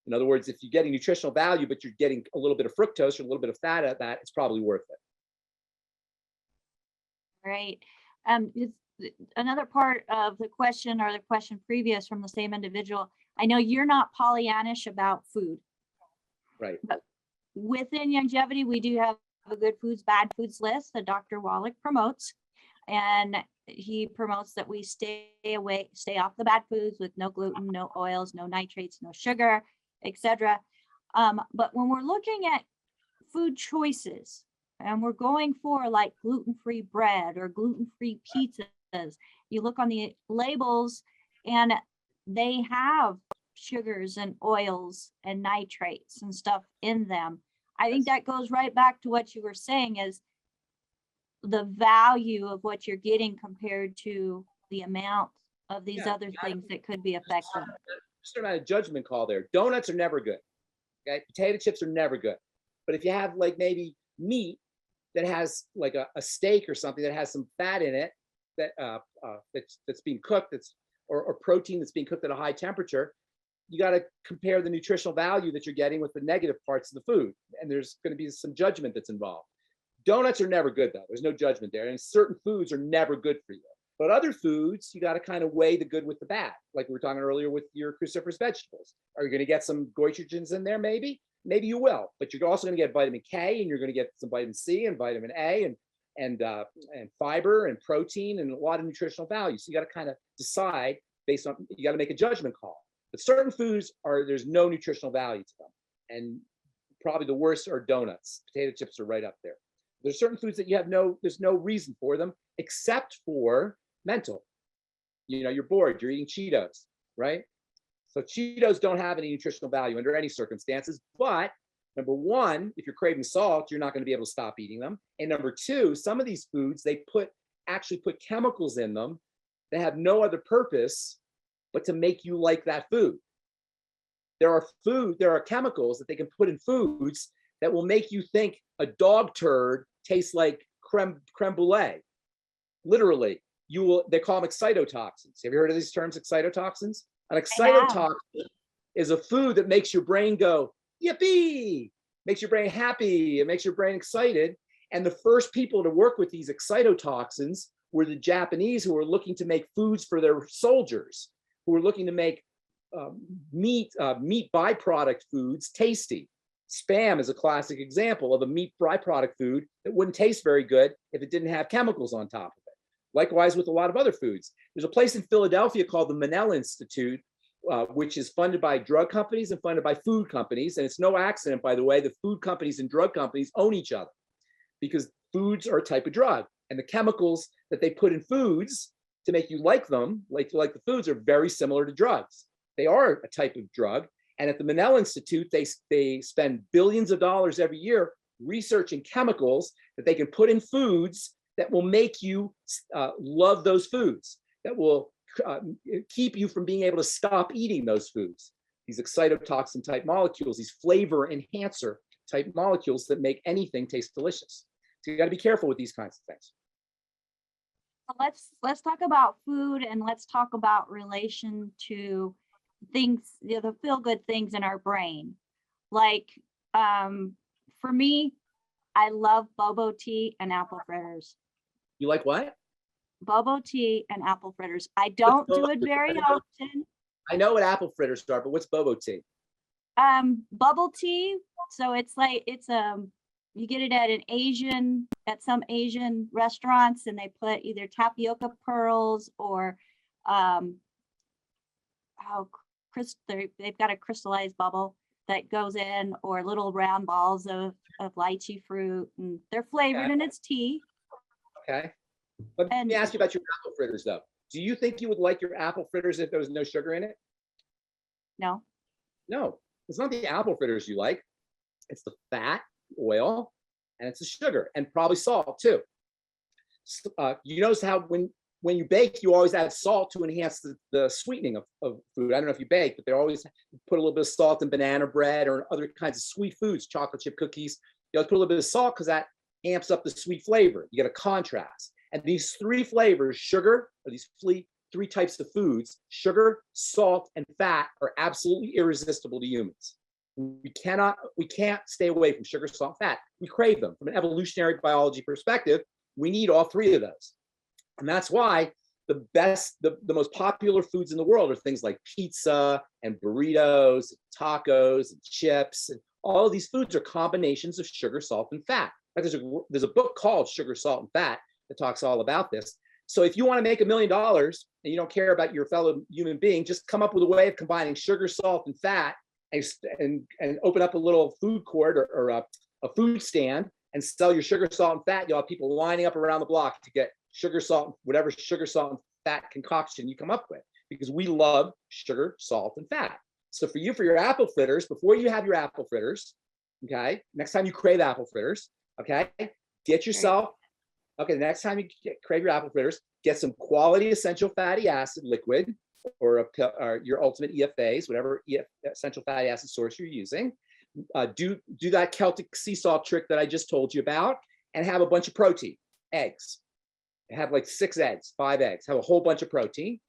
In other words, if you're getting nutritional value, but you're getting a little bit of fructose or a little bit of fat at that, it's probably worth it. Right. Another part of the question, or the question previous from the same individual, I know you're not Pollyannish about food. Right. But within Youngevity, we do have a good foods, bad foods list that Dr. Wallach promotes. And he promotes that we stay off the bad foods with no gluten, no oils, no nitrates, no sugar. etc. But when we're looking at food choices and we're going for like gluten-free bread or gluten-free pizzas, you look on the labels and they have sugars and oils and nitrates and stuff in them. I think that goes right back to what you were saying, is the value of what you're getting compared to the amount of these other things that could be affected. Just not a judgment call there. Donuts are never good. Okay, potato chips are never good. But if you have like maybe meat that has like a steak or something that has some fat in it that that's being cooked, or protein that's being cooked at a high temperature, you got to compare the nutritional value that you're getting with the negative parts of the food, and there's going to be some judgment that's involved. Donuts are never good though. There's no judgment there, and certain foods are never good for you. But other foods, you got to kind of weigh the good with the bad, like we were talking earlier with your cruciferous vegetables. Are you going to get some goitrogens in there? Maybe you will, but you're also going to get vitamin K, and you're going to get some vitamin C and vitamin A and fiber and protein and a lot of nutritional value. So you got to kind of decide based on, you got to make a judgment call. But certain foods there's no nutritional value to them, and probably the worst are donuts. Potato chips are right up there. There's certain foods that there's no reason for them except for mental. You're bored, you're eating Cheetos, right? So Cheetos don't have any nutritional value under any circumstances. But number one, if you're craving salt, you're not going to be able to stop eating them. And number two, some of these foods, they actually put chemicals in them that have no other purpose but to make you like that food. There are chemicals that they can put in foods that will make you think a dog turd tastes like creme brulee. Literally, they call them excitotoxins. Have you heard of these terms, excitotoxins? An excitotoxin is a food that makes your brain go, yippee, makes your brain happy, it makes your brain excited. And the first people to work with these excitotoxins were the Japanese, who were looking to make foods for their soldiers, who were looking to make meat byproduct foods tasty. Spam is a classic example of a meat byproduct food that wouldn't taste very good if it didn't have chemicals on top of it. Likewise with a lot of other foods. There's a place in Philadelphia called the Manel Institute, which is funded by drug companies and funded by food companies. And it's no accident, by the way, the food companies and drug companies own each other, because foods are a type of drug. And the chemicals that they put in foods to make you like them, like the foods, are very similar to drugs. They are a type of drug. And at the Manel Institute, they spend billions of dollars every year researching chemicals that they can put in foods that will make you love those foods, that will keep you from being able to stop eating those foods. These excitotoxin type molecules, these flavor enhancer type molecules that make anything taste delicious. So you got to be careful with these kinds of things. Let's talk about food, and let's talk about relation to things, the feel-good things in our brain. Like for me, I love bobo tea and apple fritters. You like what? Bobo tea and apple fritters. I don't do it very often. I know what apple fritters are, but what's bobo tea? Bubble tea. So it's you get it at some Asian restaurants, and they put either tapioca pearls or they've got a crystallized bubble that goes in, or little round balls of lychee fruit, and they're flavored, and it's tea. Okay. Let me ask you about your apple fritters though. Do you think you would like your apple fritters if there was no sugar in it? No. No, it's not the apple fritters you like. It's the fat, oil, and it's the sugar, and probably salt too. You notice how when you bake, you always add salt to enhance the sweetening of food. I don't know if you bake, but they always put a little bit of salt in banana bread or other kinds of sweet foods, chocolate chip cookies. You always put a little bit of salt because that amps up the sweet flavor. You get a contrast. And these three flavors, sugar, or these three types of foods, sugar, salt, and fat, are absolutely irresistible to humans. We can't stay away from sugar, salt, and fat. We crave them. From an evolutionary biology perspective, we need all three of those. And that's why the most popular foods in the world are things like pizza and burritos, and tacos and chips. And all of these foods are combinations of sugar, salt, and fat. There's a book called Sugar, Salt, and Fat that talks all about this. So if you want to make $1 million and you don't care about your fellow human being, just come up with a way of combining sugar, salt, and fat and open up a little food court or a food stand and sell your sugar, salt, and fat, you'll have people lining up around the block to get sugar, salt, whatever sugar, salt, and fat concoction you come up with, because we love sugar, salt, and fat. So for your apple fritters, before you have your apple fritters, okay, next time you crave apple fritters, okay, get yourself, okay, the next time you crave your apple fritters, get some quality essential fatty acid liquid or your ultimate EFAs, whatever essential fatty acid source you're using. Do that Celtic sea salt trick that I just told you about, and have a bunch of protein, eggs. Have like 6 eggs, 5 eggs, have a whole bunch of protein,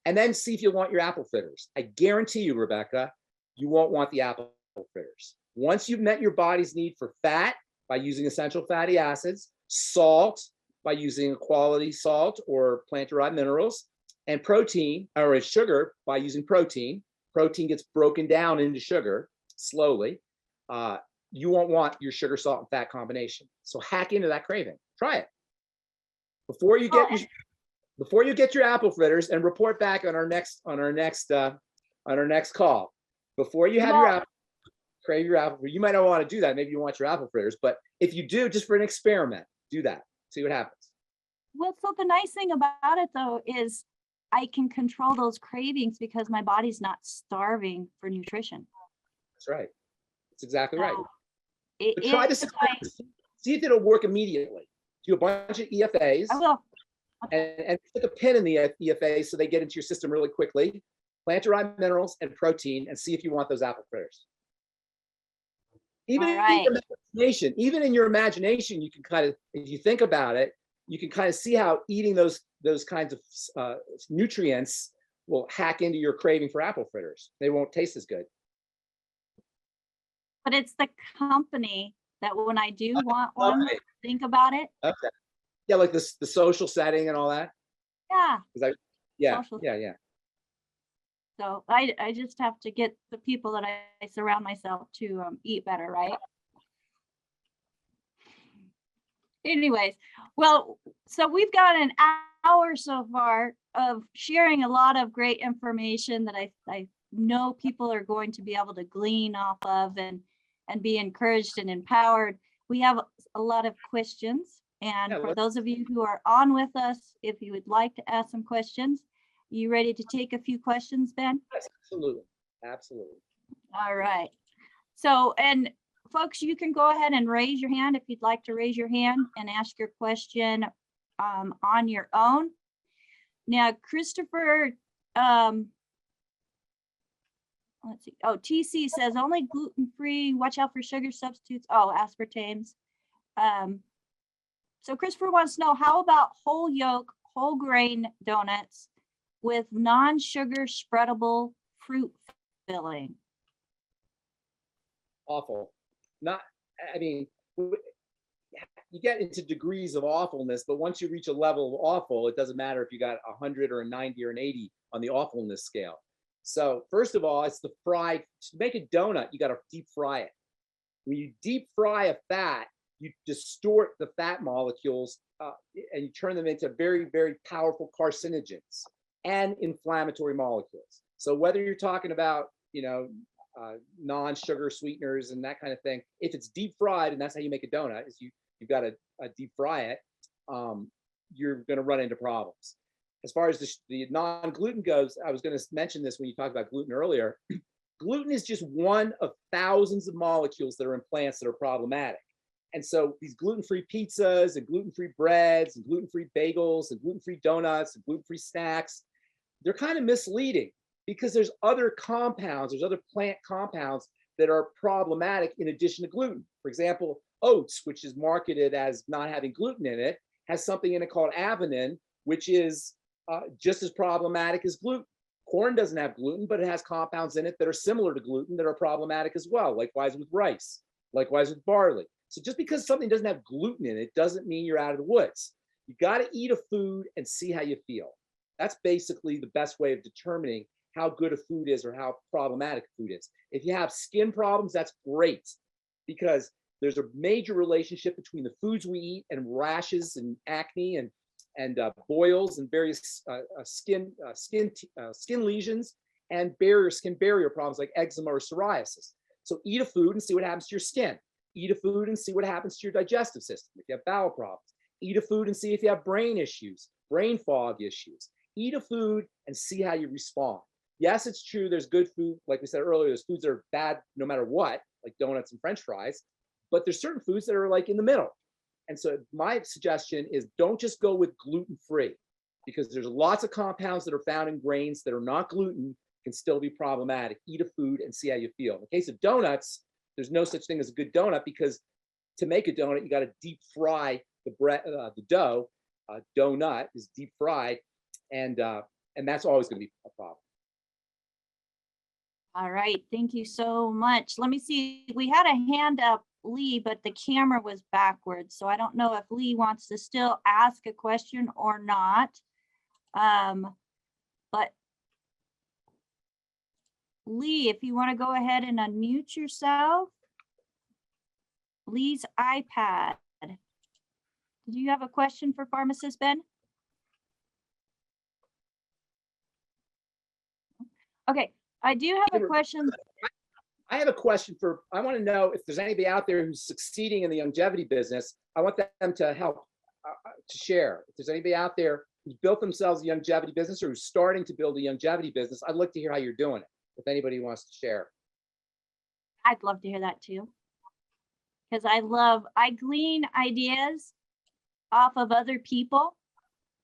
and then see if you want your apple fritters. I guarantee you, Rebecca, you won't want the apple fritters. Once you've met your body's need for fat by using essential fatty acids, salt by using a quality salt or plant-derived minerals, and protein or sugar by using protein. Protein gets broken down into sugar slowly. You won't want your sugar, salt, and fat combination. So hack into that craving. Try it before you get your apple fritters, and report back on our next call. Before you have crave your apple fritters, you might not want to do that. Maybe you want your apple fritters, but if you do, just for an experiment, do that. See what happens. Well, so the nice thing about it though is I can control those cravings because my body's not starving for nutrition. That's right. That's exactly right. But try this. See if it'll work immediately. Do a bunch of EFAs. I will. And put a pin in the EFAs so they get into your system really quickly. Plant-derived minerals and protein, and see if you want those apple fritters. Even in your imagination, you can kind of, if you think about it, you can kind of see how eating those kinds of nutrients will hack into your craving for apple fritters. They won't taste as good. But it's the company that when I do want one, think about it. Okay. Yeah, like the social setting and all that. Yeah. Yeah. So I just have to get the people that I surround myself to eat better, right? Anyways, well, so we've got an hour so far of sharing a lot of great information that I know people are going to be able to glean off of and be encouraged and empowered. We have a lot of questions. And for those of you who are on with us, if you would like to ask some questions, you ready to take a few questions, Ben? Yes, absolutely. All right. So, and folks, you can go ahead and raise your hand if you'd like to raise your hand and ask your question on your own. Now, Christopher, let's see. Oh, TC says only gluten-free. Watch out for sugar substitutes. Oh, aspartames. So Christopher wants to know, how about whole yolk, whole grain donuts with non-sugar spreadable fruit filling? Awful. I mean, you get into degrees of awfulness, but once you reach a level of awful, it doesn't matter if you got 100 or a 90 or an 80 on the awfulness scale. So first of all, it's the fried. To make a donut, you got to deep fry it. When you deep fry a fat, you distort the fat molecules and you turn them into very, very powerful carcinogens and inflammatory molecules. So whether you're talking about, non-sugar sweeteners and that kind of thing, if it's deep fried, and that's how you make a donut, is you've got to deep fry it, you're going to run into problems. As far as the non-gluten goes, I was going to mention this when you talked about gluten earlier. Gluten is just one of thousands of molecules that are in plants that are problematic. And so these gluten-free pizzas and gluten-free breads and gluten-free bagels and gluten-free donuts and gluten-free snacks, they're kind of misleading because there's other compounds, there's other plant compounds that are problematic in addition to gluten. For example, oats, which is marketed as not having gluten in it, has something in it called avenine, which is just as problematic as gluten. Corn doesn't have gluten, but it has compounds in it that are similar to gluten that are problematic as well. Likewise with rice, likewise with barley. So just because something doesn't have gluten in it doesn't mean you're out of the woods. You got to eat a food and see how you feel. That's basically the best way of determining how good a food is or how problematic food is. If you have skin problems, that's great, because there's a major relationship between the foods we eat and rashes and acne and boils and various skin lesions and skin barrier problems like eczema or psoriasis. So eat a food and see what happens to your skin. Eat a food and see what happens to your digestive system. If you have bowel problems, eat a food and see if you have brain issues, brain fog issues. Eat a food and see how you respond. Yes, it's true. There's good food. Like we said earlier, there's foods that are bad no matter what, like donuts and French fries, but there's certain foods that are like in the middle. And so my suggestion is don't just go with gluten-free, because there's lots of compounds that are found in grains that are not gluten can still be problematic. Eat a food and see how you feel. In the case of donuts, there's no such thing as a good donut, because to make a donut, you got to deep fry the bread, the dough. Donut is deep fried, and that's always going to be a problem. All right, thank you so much. Let me see, we had a hand up, Lee, but the camera was backwards. So I don't know if Lee wants to still ask a question or not. But Lee, if you want to go ahead and unmute yourself. Lee's iPad. Do you have a question for Pharmacist Ben? Okay, I do have a question. I have a question I want to know if there's anybody out there who's succeeding in the longevity business. I want them to help to share. If there's anybody out there who's built themselves a longevity business or who's starting to build a longevity business, I'd like to hear how you're doing it. If anybody wants to share. I'd love to hear that too. Because I glean ideas off of other people.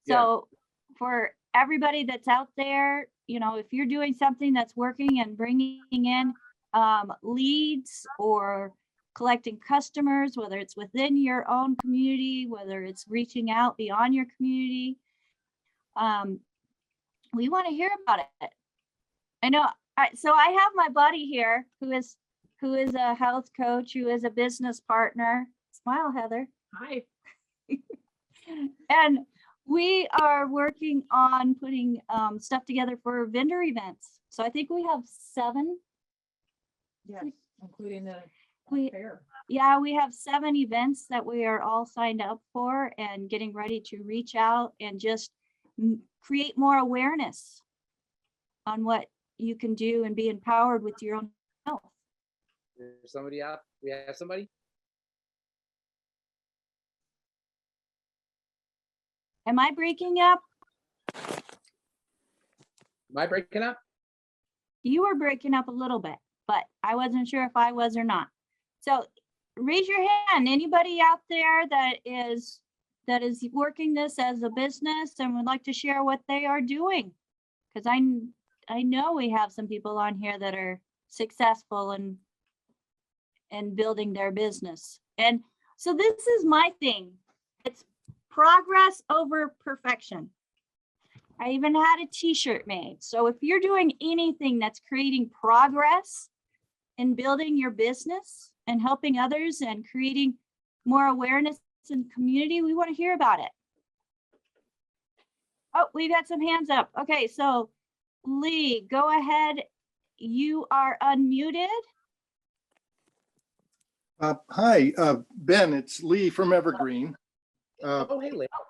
So for everybody that's out there, if you're doing something that's working and bringing in leads or collecting customers, whether it's within your own community, whether it's reaching out beyond your community, we want to hear about it. I know. So I have my buddy here who is a health coach, who is a business partner. Smile, Heather. Hi. And we are working on putting stuff together for vendor events. So I think we have 7. Yes, including the We- fair. Yeah, we have 7 events that we are all signed up for and getting ready to reach out and just create more awareness on what you can do and be empowered with your own health. There's somebody out? We have somebody? Am I breaking up? Am I breaking up? You were breaking up a little bit, but I wasn't sure if I was or not. So raise your hand. Anybody out there that is working this as a business and would like to share what they are doing? Because I know we have some people on here that are successful in building their business. And so this is my thing. It's progress over perfection. I even had a t-shirt made. So if you're doing anything that's creating progress in building your business and helping others and creating more awareness in the community, we want to hear about it. Oh, we've got some hands up. Okay, so Lee, go ahead. You are unmuted. Hi, Ben, it's Lee from Evergreen. Oh, hey, Lee. How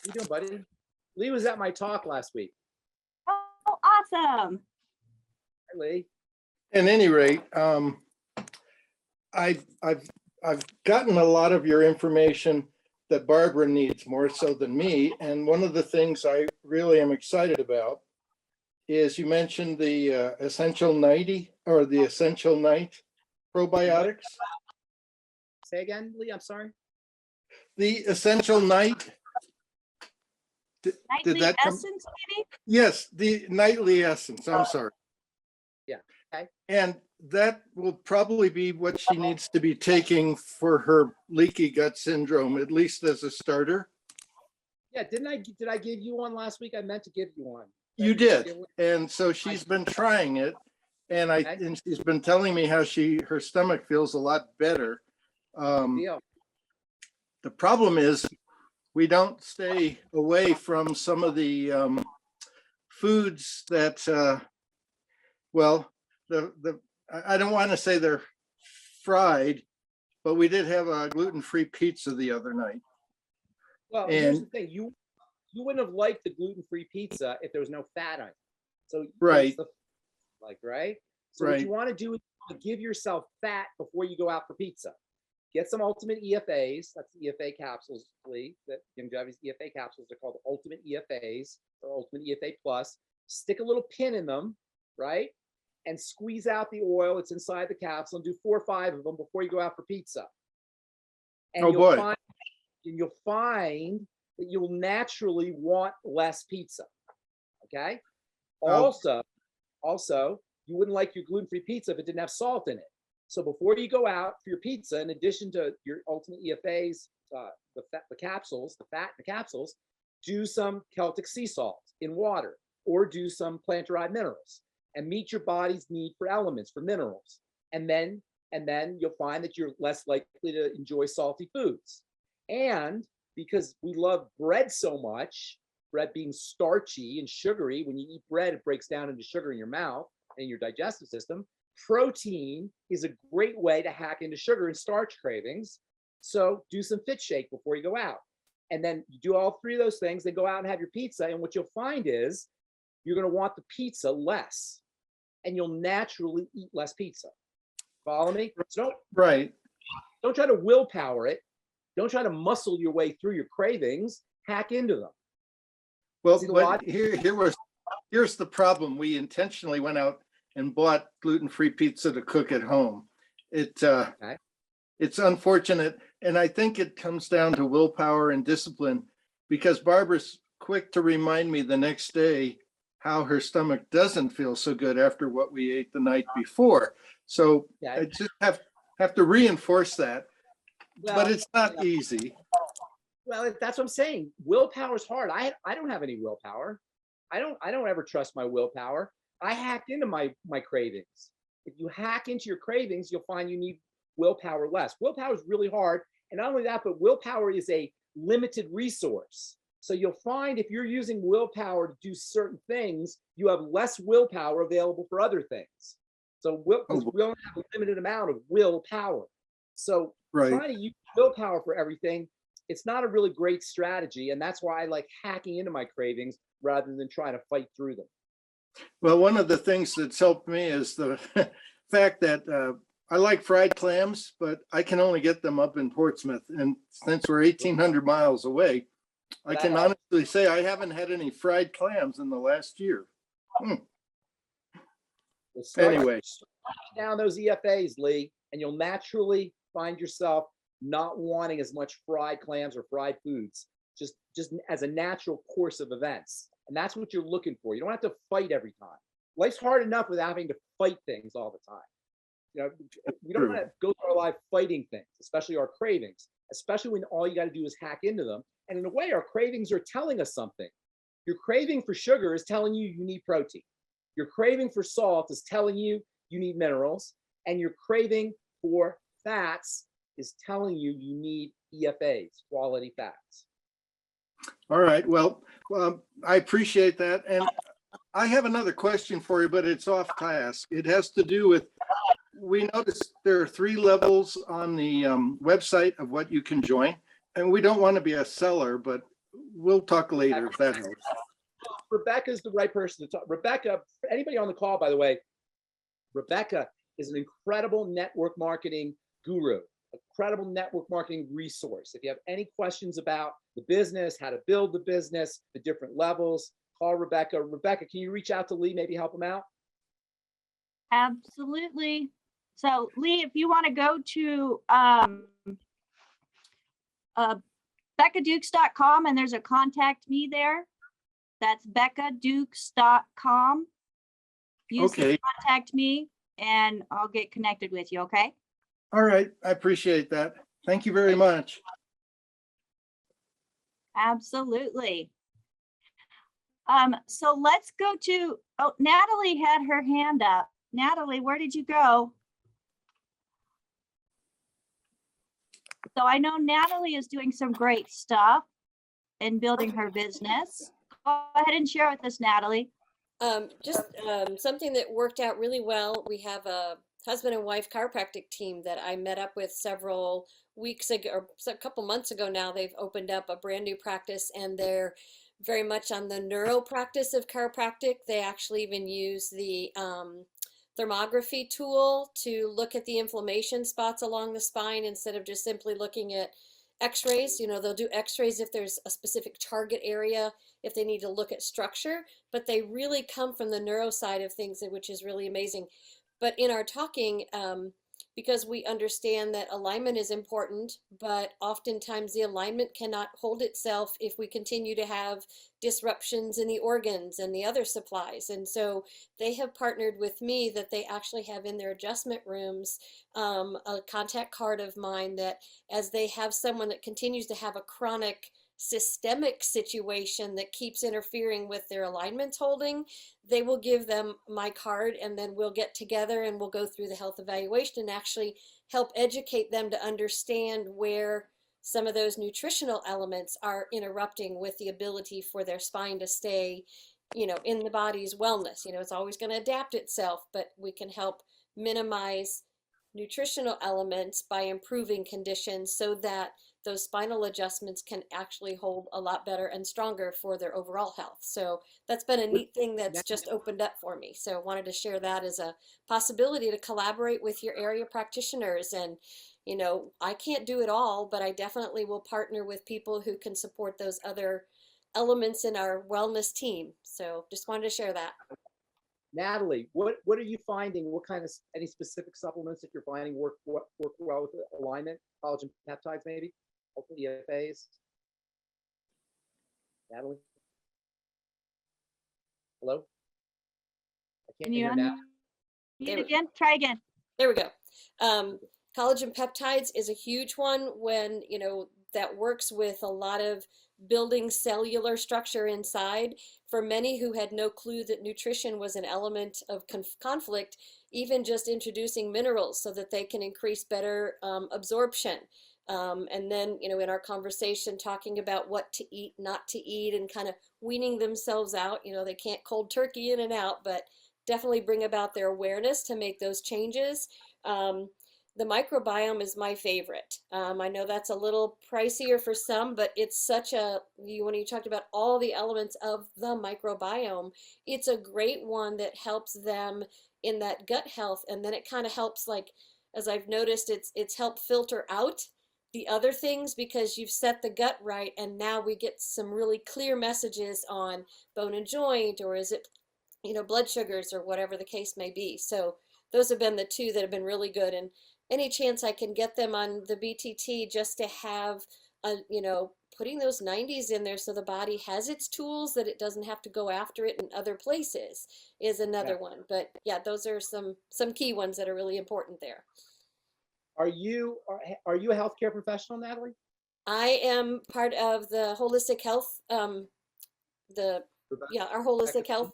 you doing, buddy? Lee was at my talk last week. Oh, awesome. Hi, Lee. At any rate, I've gotten a lot of your information that Barbara needs more so than me. And one of the things I really am excited about is you mentioned the Essential Nighty or the Essential Night probiotics. Say again, Lee, I'm sorry. The Essential Night. Nightly that come- essence, maybe? Yes, the Nightly Essence. I'm sorry. Yeah. Okay. And that will probably be what she needs to be taking for her leaky gut syndrome, at least as a starter. Yeah, did I give you one last week? I meant to give you one. You did. And so she's been trying it, and and she's been telling me how her stomach feels a lot better. Deal. The problem is we don't stay away from some of the foods that, I don't want to say they're fried, but we did have a gluten-free pizza the other night. Well, here's the thing. You wouldn't have liked the gluten-free pizza if there was no fat on it. So Right. right. So what Right. you want to do is give yourself fat before you go out for pizza. Get some Ultimate EFAs. That's the EFA capsules, Lee. That Youngevity's EFA capsules are called Ultimate EFAs or Ultimate EFA Plus. Stick a little pin in them, right? And squeeze out the oil that's inside the capsule and do 4 or 5 of them before you go out for pizza. And Oh, boy. you'll find that you'll naturally want less pizza. Okay. Also, you wouldn't like your gluten-free pizza if it didn't have salt in it. So before you go out for your pizza, in addition to your Ultimate EFAs, the capsules, the fat in the capsules, do some Celtic sea salt in water, or do some plant-derived minerals, and meet your body's need for elements, for minerals. And then you'll find that you're less likely to enjoy salty foods. And because we love bread so much, bread being starchy and sugary, when you eat bread, it breaks down into sugar in your mouth and in your digestive system. Protein is a great way to hack into sugar and starch cravings. So do some Fit Shake before you go out. And then you do all 3 of those things, then go out and have your pizza. And what you'll find is you're going to want the pizza less, and you'll naturally eat less pizza. Follow me? So don't try to willpower it. Don't try to muscle your way through your cravings. Hack into them. Well, but here's the problem. We intentionally went out and bought gluten-free pizza to cook at home. It's unfortunate, and I think it comes down to willpower and discipline, because Barbara's quick to remind me the next day how her stomach doesn't feel so good after what we ate the night before. So I just have to reinforce that, but it's not easy. Well, that's what I'm saying. Willpower is hard. I don't have any willpower. I don't ever trust my willpower. I hacked into my cravings. If you hack into your cravings, you'll find you need willpower less. Willpower is really hard. And not only that, but willpower is a limited resource. So you'll find if you're using willpower to do certain things, you have less willpower available for other things. So we only have a limited amount of willpower. So trying to use willpower for everything, it's not a really great strategy. And that's why I like hacking into my cravings rather than trying to fight through them. Well, one of the things that's helped me is the fact that I like fried clams, but I can only get them up in Portsmouth. And since we're 1,800 miles away, I can honestly say I haven't had any fried clams in the last year. Anyway, down those EFAs, Lee, and you'll naturally find yourself not wanting as much fried clams or fried foods, just as a natural course of events. And that's what you're looking for. You don't have to fight every time. Life's hard enough without having to fight things all the time. You know, we don't want to go through our life fighting things, especially our cravings, especially when all you got to do is hack into them. And in a way, our cravings are telling us something. Your craving for sugar is telling you you need protein. Your craving for salt is telling you you need minerals. And your craving for fats is telling you you need EFAs, quality fats. All right. Well, I appreciate that. And I have another question for you, but it's off task. It has to do with, we noticed there are 3 levels on the website of what you can join. And we don't want to be a seller, but we'll talk later if that helps. Rebecca's the right person to talk. Rebecca, for anybody on the call, by the way, Rebecca is an incredible network marketing guru, incredible network marketing resource. If you have any questions about the business, how to build the business, the different levels, call Rebecca. Rebecca, can you reach out to Lee, maybe help him out? Absolutely. So Lee, if you want to go to beccadukes.com and there's a contact me there. That's beccadukes.com. Use the contact me and I'll get connected with you, okay? All right. I appreciate that. Thank you very much. Absolutely. So let's go to, Natalie had her hand up. Natalie, where did you go? So I know Natalie is doing some great stuff in building her business. Go ahead and share with us, Natalie. Something that worked out really well. We have a husband and wife chiropractic team that I met up with several weeks ago, or a couple months ago now. They've opened up a brand new practice and they're very much on the neuro practice of chiropractic. They actually even use the thermography tool to look at the inflammation spots along the spine instead of just simply looking at x-rays. You know, they'll do x-rays if there's a specific target area, if they need to look at structure, but they really come from the neuro side of things, which is really amazing. But in our talking, because we understand that alignment is important, but oftentimes the alignment cannot hold itself if we continue to have disruptions in the organs and the other supplies. And so they have partnered with me that they actually have in their adjustment rooms a contact card of mine that as they have someone that continues to have a chronic systemic situation that keeps interfering with their alignments holding, they will give them my card, and then we'll get together and we'll go through the health evaluation and actually help educate them to understand where some of those nutritional elements are interrupting with the ability for their spine to stay, you know, in the body's wellness. You know, it's always going to adapt itself, but we can help minimize nutritional elements by improving conditions so that those spinal adjustments can actually hold a lot better and stronger for their overall health. So that's been a neat thing that's just opened up for me. So I wanted to share that as a possibility to collaborate with your area practitioners. And, you know, I can't do it all, but I definitely will partner with people who can support those other elements in our wellness team. So just wanted to share that. Natalie, what are you finding? What kind of, any specific supplements that you're finding work well with alignment, collagen peptides, maybe, hopefully EFAs? Natalie, hello. I can't Can you hear now. unmute again? Try again. There we go. Collagen peptides is a huge one when, you know, that works with a lot of building cellular structure inside. For many who had no clue that nutrition was an element of conflict, even just introducing minerals so that they can increase better absorption. And then, you know, in our conversation, talking about what to eat, not to eat, and kind of weaning themselves out. You know, they can't cold turkey in and out, but definitely bring about their awareness to make those changes. The microbiome is my favorite. I know that's a little pricier for some, but it's such a, when you talked about all the elements of the microbiome, it's a great one that helps them in that gut health. And then it kind of helps, like, as I've noticed, it's helped filter out the other things because you've set the gut right. And now we get some really clear messages on bone and joint, or is it, you know, blood sugars or whatever the case may be. So those have been the two that have been really good. And any chance I can get them on the BTT just to have, you know, putting those 90s in there so the body has its tools, that it doesn't have to go after it in other places, is another one. But yeah, those are some key ones that are really important there. Are you a healthcare professional, Natalie? I am part of the holistic health, our holistic health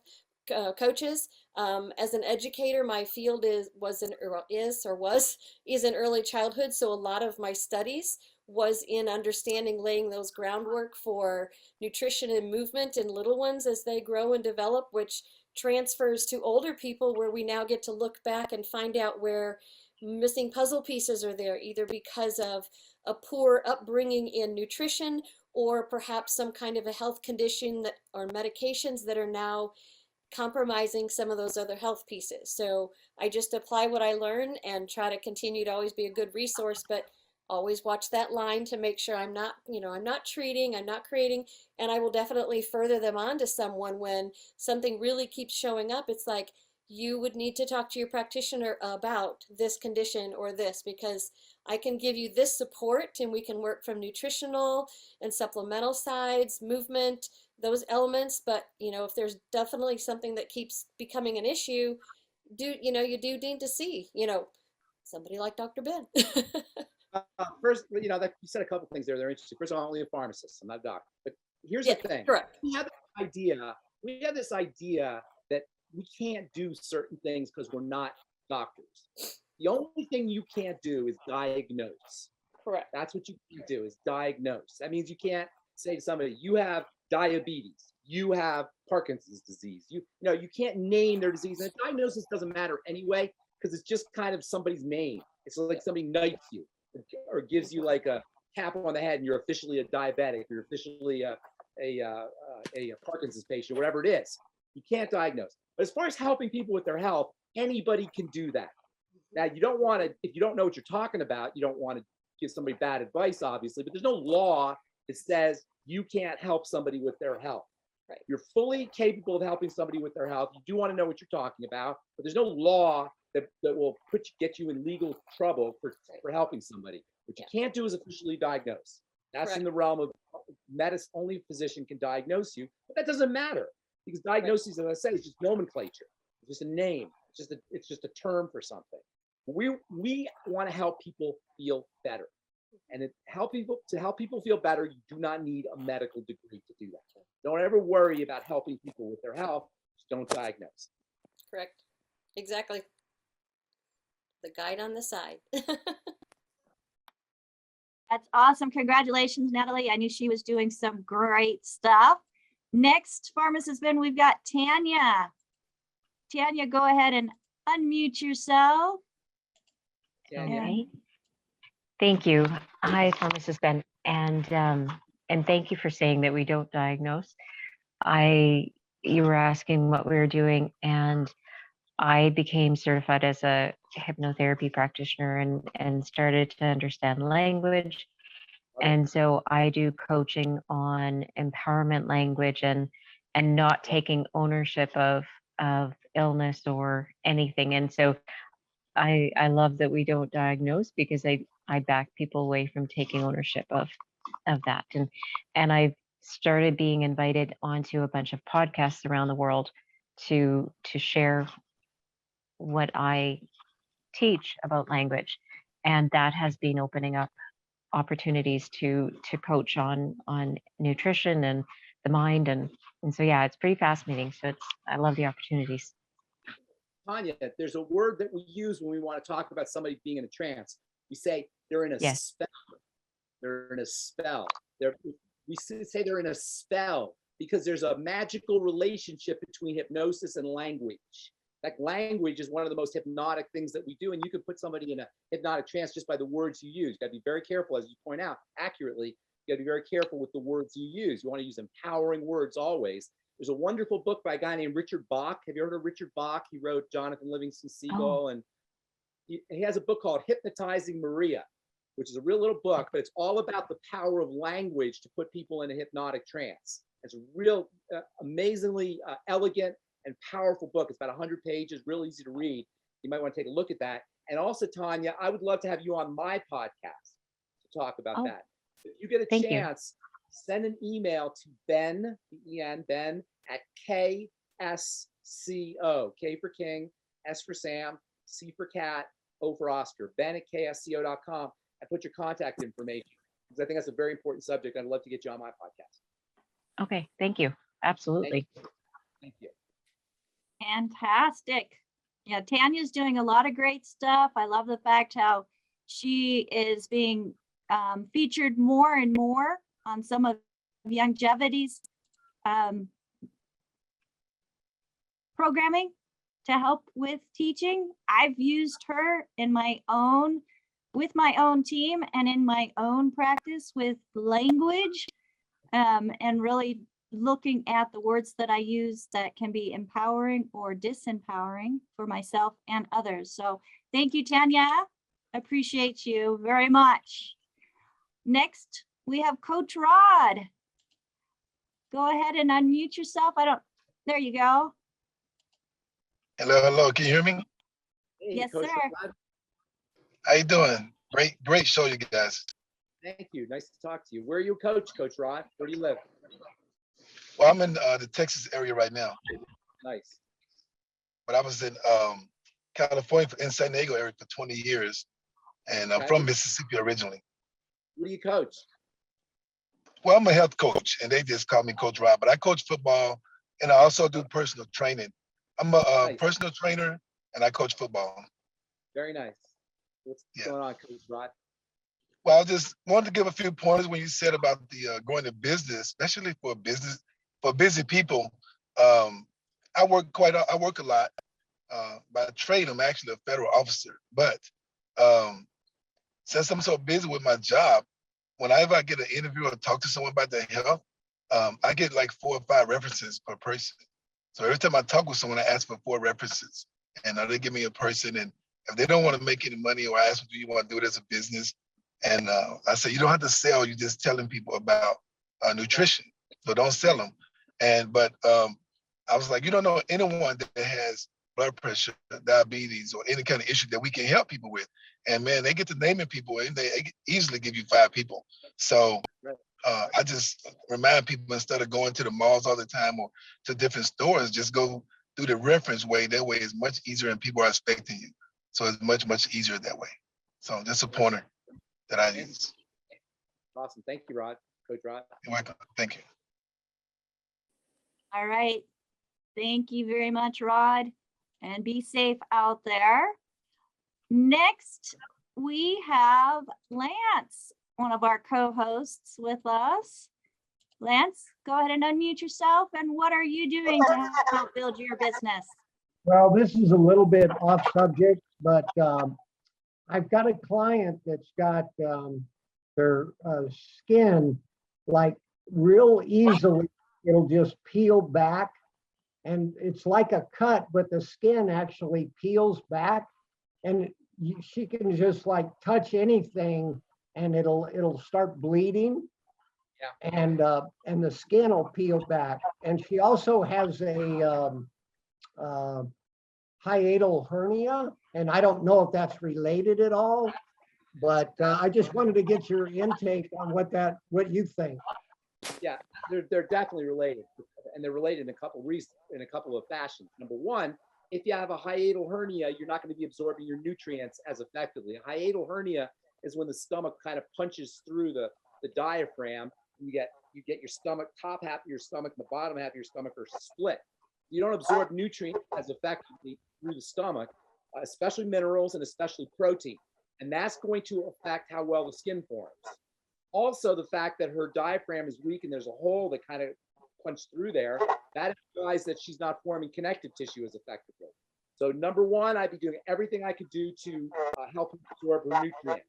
coaches. As an educator, my field is in early childhood. So a lot of my studies was in understanding, laying those groundwork for nutrition and movement in little ones as they grow and develop, which transfers to older people, where we now get to look back and find out where missing puzzle pieces are there, either because of a poor upbringing in nutrition or perhaps some kind of a health condition that, or medications that are now compromising some of those other health pieces. So I just apply what I learn and try to continue to always be a good resource, but always watch that line to make sure I'm not, you know, I'm not treating, I'm not creating, and I will definitely further them on to someone when something really keeps showing up. It's like, you would need to talk to your practitioner about this condition or this, because I can give you this support and we can work from nutritional and supplemental sides, movement, those elements. But, you know, if there's definitely something that keeps becoming an issue, you do need to see, you know, somebody like Dr. Ben. First, you know, you said a couple things there. They're interesting. First of all, I'm only a pharmacist. I'm not a doctor. But here's the thing. Correct. We have this idea that we can't do certain things because we're not doctors. The only thing you can't do is diagnose. Correct. That's what you can't do, is diagnose. That means you can't say to somebody, you have diabetes, you have Parkinson's disease. You know, you can't name their disease. And the diagnosis doesn't matter anyway, because it's just kind of somebody's name. It's like somebody knights you or gives you like a tap on the head and you're officially a diabetic, you're officially a Parkinson's patient, or whatever it is. You can't diagnose. But as far as helping people with their health, anybody can do that. Now, you don't want to, if you don't know what you're talking about, you don't want to give somebody bad advice, obviously, but there's no law that says you can't help somebody with their health. Right. You're fully capable of helping somebody with their health. You do want to know what you're talking about, but there's no law that will get you in legal trouble for helping somebody. What you can't do is officially diagnose. That's in the realm of medicine. Only a physician can diagnose you, but that doesn't matter because diagnosis, as I said, is just nomenclature. It's just a name. It's just a term for something. We want to help people feel better, and to help people feel better, you do not need a medical degree to do that. Don't ever worry about helping people with their health. Just don't diagnose. Correct. Exactly. The guide on the side. That's awesome. Congratulations, Natalie. I knew she was doing some great stuff. Next, Pharmacist Ben, we've got Tanya. Tanya, go ahead and unmute yourself. Tanya. Okay. Thank you. Hi, Pharmacist Ben, and thank you for saying that we don't diagnose. You were asking what we were doing, and I became certified as a hypnotherapy practitioner and started to understand language. And so I do coaching on empowerment language and not taking ownership of illness or anything. And so I love that we don't diagnose because I back people away from taking ownership of that. And I've started being invited onto a bunch of podcasts around the world to share what I teach about language. And that has been opening up opportunities to coach on nutrition and the mind. And so, yeah, it's pretty fascinating. So I love the opportunities. Tanya, there's a word that we use when we want to talk about somebody being in a trance. We say they're in a spell. They're in a spell. We say they're in a spell because there's a magical relationship between hypnosis and language. Like language is one of the most hypnotic things that we do, and you can put somebody in a hypnotic trance just by the words you use. You got to be very careful, as you point out accurately. You got to be very careful with the words you use. You want to use empowering words always. There's a wonderful book by a guy named Richard Bach. Have you heard of Richard Bach? He wrote Jonathan Livingston Seagull, and he has a book called Hypnotizing Maria, which is a real little book, but it's all about the power of language to put people in a hypnotic trance. It's a real amazingly elegant and powerful book. It's about 100 pages, real easy to read. You might want to take a look at that. And also, Tanya, I would love to have you on my podcast to talk about that. If you get a chance, send an email to Ben, B-E-N, Ben, at KSCO, K for King, S for Sam, C for Cat, O for Oscar, Ben at KSCO.com, and put your contact information, because I think that's a very important subject. I'd love to get you on my podcast. Okay, thank you. Absolutely. Thank you. Fantastic. Yeah, Tanya's doing a lot of great stuff. I love the fact how she is being featured more and more on some of Youngevity's programming to help with teaching. I've used her with my own team and in my own practice with language, and really looking at the words that I use that can be empowering or disempowering for myself and others. So thank you, Tanya. Appreciate you very much. Next, we have Coach Rod. Go ahead and unmute yourself. There you go. Hello. Can you hear me? Hey, Yes, Coach sir. Rod. How you doing? Great show, you guys. Thank you. Nice to talk to you. Where are you coach, Coach Rod? Where do you live? Well, I'm in the Texas area right now, Nice. but I was in California, in San Diego area for 20 years, and I'm Okay. from Mississippi originally. What do you coach? Well, I'm a health coach, and they just call me Coach Rob, but I coach football, and I also do personal training. I'm a Nice. personal trainer, and I coach football. Very nice. What's going on, Coach Rod? Well, I just wanted to give a few pointers when you said about the going to business, especially for busy people. I work a lot. By trade, I'm actually a federal officer, but since I'm so busy with my job, whenever I get an interview or talk to someone about their health, I get like 4 or 5 references per person. So every time I talk with someone, I ask for 4 references, and they give me a person. And if they don't want to make any money, or I ask them, do you want to do it as a business? And I say, you don't have to sell. You're just telling people about nutrition. So don't sell them. But I was like, you don't know anyone that has blood pressure, diabetes, or any kind of issue that we can help people with. And man, they get to naming people, and they easily give you 5 people. So I just remind people, instead of going to the malls all the time or to different stores, just go through the reference way. That way it's much easier, and people are expecting you. So it's much, much easier that way. So just a pointer that I use. Awesome. Thank you, Rod. Coach Rod. You're welcome. Thank you. All right. Thank you very much, Rod. And be safe out there. Next, we have Lance, one of our co-hosts with us. Lance, go ahead and unmute yourself. And what are you doing to help build your business? Well, this is a little bit off subject, but I've got a client that's got their skin, like, real easily, it'll just peel back. And it's like a cut, but the skin actually peels back. And she can just like touch anything and it'll start bleeding. Yeah. And the skin will peel back. And she also has a hiatal hernia, and I don't know if that's related at all, but I just wanted to get your intake on what you think. Yeah, they're definitely related, and they're related in a couple of fashions. Number one, if you have a hiatal hernia, you're not going to be absorbing your nutrients as effectively. A hiatal hernia is when the stomach kind of punches through the diaphragm. You get your stomach, top half of your stomach, and the bottom half of your stomach are split. You don't absorb nutrients as effectively through the stomach, especially minerals and especially protein. And that's going to affect how well the skin forms. Also, the fact that her diaphragm is weak and there's a hole that kind of punched through there, that implies that she's not forming connective tissue as effectively. So number one, I'd be doing everything I could do to help absorb her nutrients.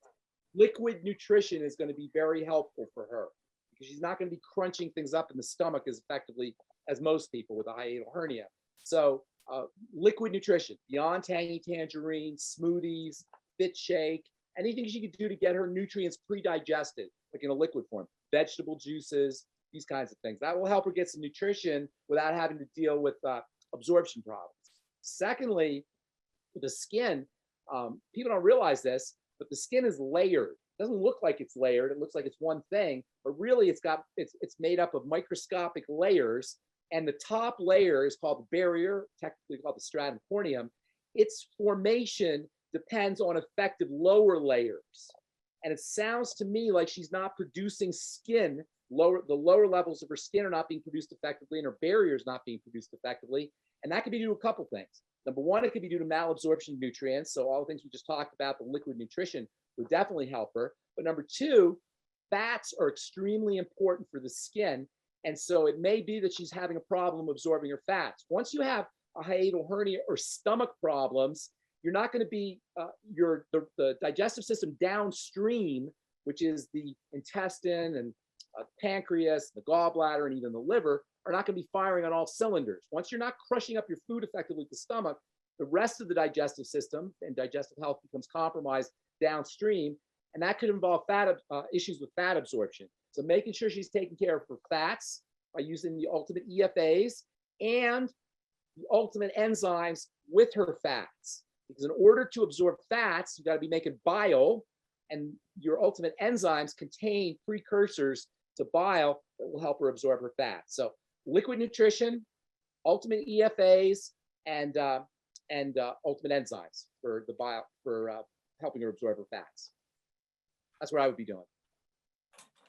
Liquid nutrition is going to be very helpful for her because she's not going to be crunching things up in the stomach as effectively as most people with a hiatal hernia. So liquid nutrition, beyond tangy tangerine, smoothies, fit shake, anything she could do to get her nutrients pre-digested, like in a liquid form, vegetable juices, these kinds of things. That will help her get some nutrition without having to deal with absorption problems. Secondly, with the skin, people don't realize this, but the skin is layered. It doesn't look like it's layered. It looks like it's one thing, but really it's made up of microscopic layers. And the top layer is called the barrier, technically called the stratum corneum. Its formation depends on effective lower layers. And it sounds to me like she's not producing skin. The lower levels of her skin are not being produced effectively, and her barrier is not being produced effectively. And that could be due to a couple things. Number one, it could be due to malabsorption of nutrients. So all the things we just talked about, the liquid nutrition would definitely help her. But number two, fats are extremely important for the skin. And so it may be that she's having a problem absorbing her fats. Once you have a hiatal hernia or stomach problems, you're not going to be, the digestive system downstream, which is the intestine and pancreas, the gallbladder, and even the liver, are not going to be firing on all cylinders. Once you're not crushing up your food effectively with the stomach, the rest of the digestive system and digestive health becomes compromised downstream, and that could involve issues with fat absorption. So making sure she's taking care of her fats by using the ultimate EFAs and the ultimate enzymes with her fats. Because in order to absorb fats, you've got to be making bile, and your ultimate enzymes contain precursors to bile that will help her absorb her fats. So liquid nutrition, ultimate EFAs, and ultimate enzymes for the bile, for helping her absorb her fats. That's what I would be doing.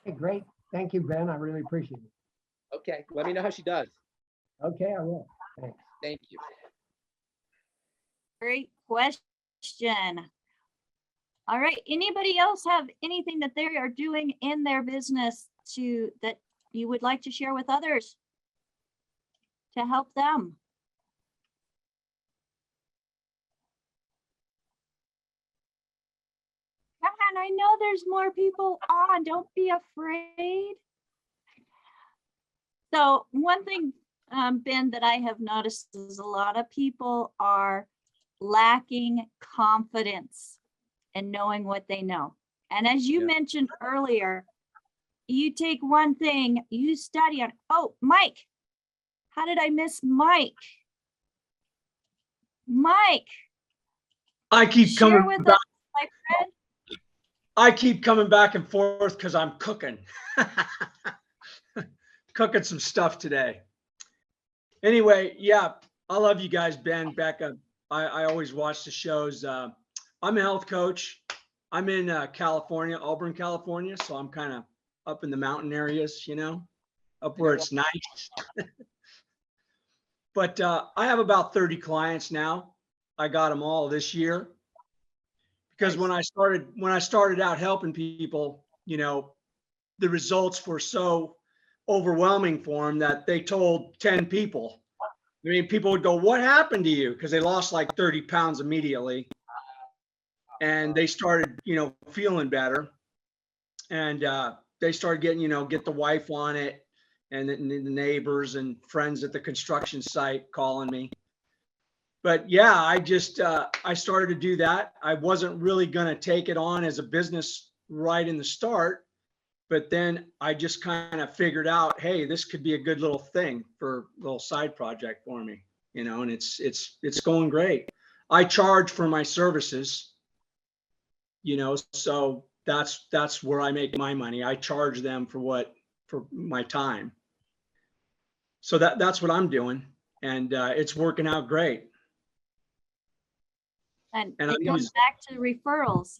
Okay, great. Thank you, Ben. I really appreciate it. Okay, let me know how she does. Okay, I will. Thanks. Thank you. Great question. All right, anybody else have anything that they are doing in their business that you would like to share with others to help them? Come on, I know there's more people on. Don't be afraid. So one thing, Ben, that I have noticed is a lot of people are lacking confidence in knowing what they know. And as you Yeah. mentioned earlier, you take one thing, you study on, oh, Mike, how did I miss Mike? Mike, I keep share coming with back. us, my friend. I keep coming back and forth because I'm cooking. Cooking some stuff today. Anyway, yeah, I love you guys, Ben, Becca. I always watch the shows. I'm a health coach. I'm in California, Auburn, California. So I'm kind of up in the mountain areas, you know, up where it's nice. But I have about 30 clients now. I got them all this year. Because when I started out helping people, you know, the results were so overwhelming for them that they told 10 people. I mean, people would go, "What happened to you?" Because they lost like 30 pounds immediately. And they started, you know, feeling better. And they started getting, you know, get the wife on it, and the neighbors and friends at the construction site calling me. But yeah, I started to do that. I wasn't really going to take it on as a business right in the start, but then I just kind of figured out, hey, this could be a good little thing for a little side project for me, you know, and it's going great. I charge for my services, you know, so that's where I make my money. I charge them for my time. So that's what I'm doing, and it's working out great. And And it I comes use- back to referrals.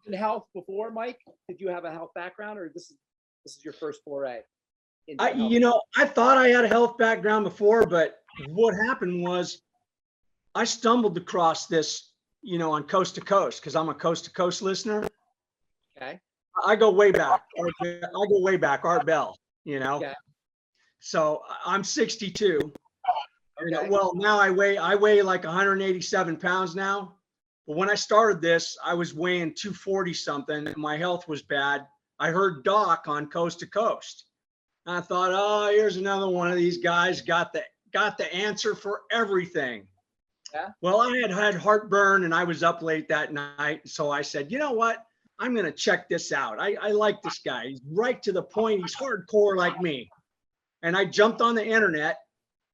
In health before, Mike? Did you have a health background, or this is your first foray? into health? You know, I thought I had a health background before, but what happened was I stumbled across this, you know, on Coast to Coast, because I'm a Coast to Coast listener. Okay. I go way back. Art Bell, you know. Okay. So I'm 62. You know, Okay. well, now I weigh like 187 pounds now. But when I started this, I was weighing 240 something, and my health was bad. I heard Doc on Coast to Coast. And I thought, oh, here's another one of these guys got the answer for everything. Yeah. Well, I had heartburn and I was up late that night. So I said, you know what? I'm going to check this out. I like this guy. He's right to the point. He's hardcore like me. And I jumped on the internet,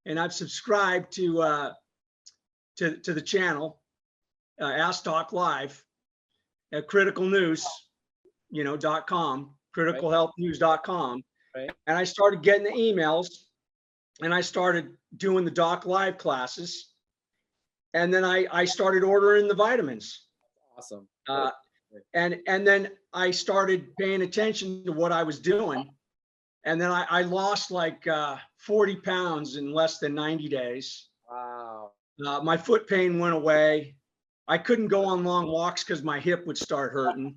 and I've subscribed to the channel, Ask Talk Live at Critical News, you know, .com, criticalhealthnews.com. Right. And I started getting the emails, and I started doing the Doc Live classes. And then I started ordering the vitamins. Awesome. And then I started paying attention to what I was doing. And then I lost like 40 pounds in less than 90 days. Wow. My foot pain went away. I couldn't go on long walks because my hip would start hurting.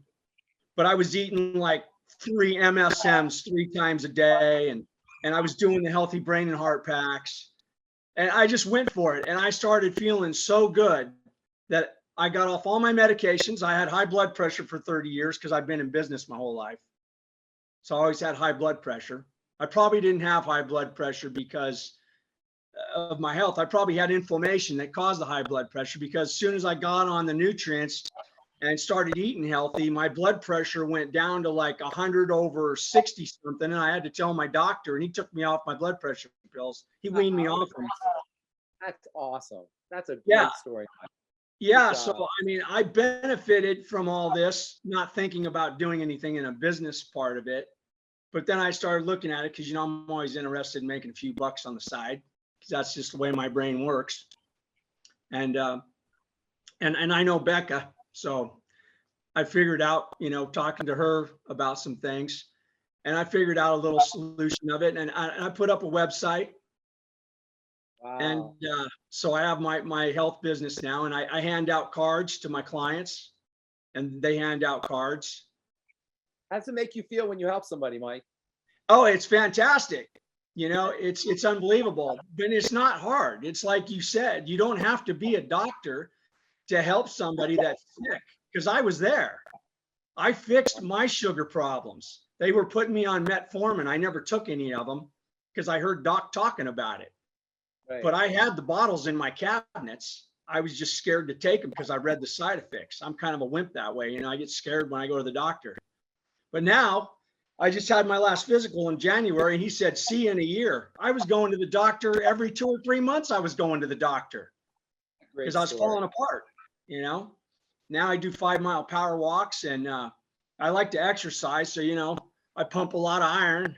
But I was eating like 3 MSMs 3 times a day. And I was doing the healthy brain and heart packs. And I just went for it. And I started feeling so good that I got off all my medications. I had high blood pressure for 30 years because I've been in business my whole life. So I always had high blood pressure. I probably didn't have high blood pressure because of my health. I probably had inflammation that caused the high blood pressure, because as soon as I got on the nutrients and started eating healthy, my blood pressure went down to like 100/60 something. And I had to tell my doctor, and he took me off my blood pressure pills. He weaned me off them. That's awesome. That's a great Yeah. story. Yeah. Good So, job. I mean, I benefited from all this, not thinking about doing anything in a business part of it. But then I started looking at it because, you know, I'm always interested in making a few bucks on the side, because that's just the way my brain works. And I know Becca, so I figured out, you know, talking to her about some things, and I figured out a little solution of it. And I put up a website. Wow. And so I have my health business now, and I hand out cards to my clients, and they hand out cards. How does it make you feel when you help somebody, Mike? Oh, it's fantastic. You know, it's unbelievable, but it's not hard. It's like you said, you don't have to be a doctor to help somebody that's sick, because I was there. I fixed my sugar problems. They were putting me on metformin. I never took any of them. because I heard Doc talking about it. Right. But I had the bottles in my cabinets. I was just scared to take them because I read the side effects. I'm kind of a wimp that way. You know, I get scared when I go to the doctor. But now I just had my last physical in January and he said, see you in a year. I was going to the doctor every 2 or 3 months. I was going to the doctor Great because I was story. falling apart, you know. Now I do 5-mile power walks and I like to exercise. So, you know, I pump a lot of iron.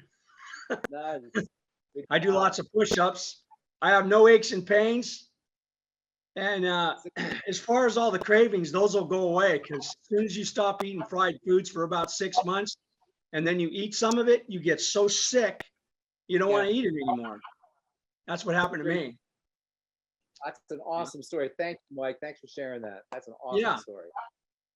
Nice. Good I do job. lots of push-ups. I have no aches and pains. And as far as all the cravings, those will go away because as soon as you stop eating fried foods for about 6 months and then you eat some of it, you get so sick, you don't want to eat it anymore. That's what happened to me. That's an awesome story. Thank you, Mike. Thanks for sharing that. That's an awesome story.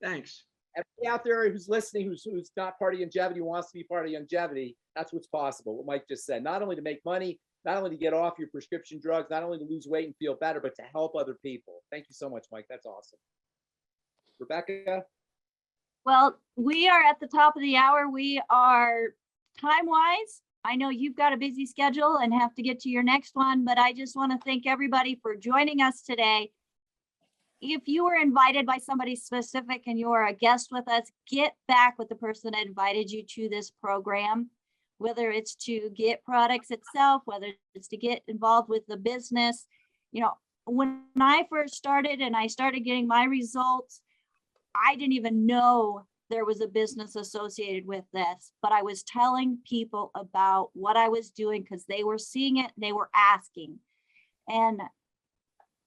Thanks. Everybody out there who's listening, who's not part of Youngevity, wants to be part of Youngevity, that's what's possible. What Mike just said, not only to make money, not only to get off your prescription drugs, not only to lose weight and feel better, but to help other people. Thank you so much, Mike. That's awesome. Rebecca? Well, we are at the top of the hour. We are time-wise. I know you've got a busy schedule and have to get to your next one, but I just want to thank everybody for joining us today. If you were invited by somebody specific and you are a guest with us, get back with the person that invited you to this program, whether it's to get products itself, whether it's to get involved with the business. You know, when I first started and I started getting my results, I didn't even know there was a business associated with this, but I was telling people about what I was doing because they were seeing it, they were asking. And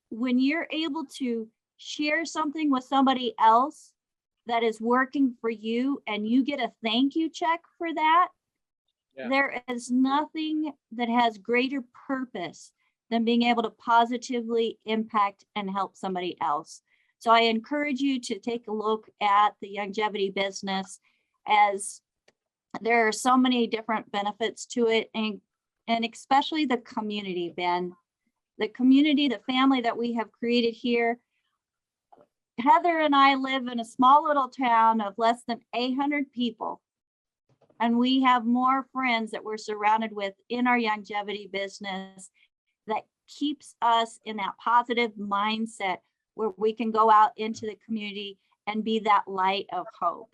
when you're able to share something with somebody else that is working for you and you get a thank you check for that, there is nothing that has greater purpose than being able to positively impact and help somebody else. So I encourage you to take a look at the Youngevity business, as there are so many different benefits to it, and especially the community, Ben. The community, the family that we have created here. Heather and I live in a small little town of less than 800 people. And we have more friends that we're surrounded with in our Youngevity business that keeps us in that positive mindset where we can go out into the community and be that light of hope.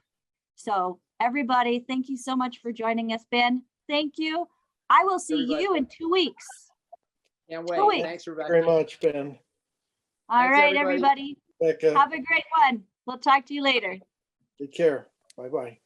So everybody, thank you so much for joining us, Ben. Thank you. I will see you in 2 weeks. Can't 2 wait. weeks. Thanks, Rebecca. Very much, Ben. All Thanks, right, everybody. everybody. Becca, Have a great one. We'll talk to you later. take care. Bye-bye.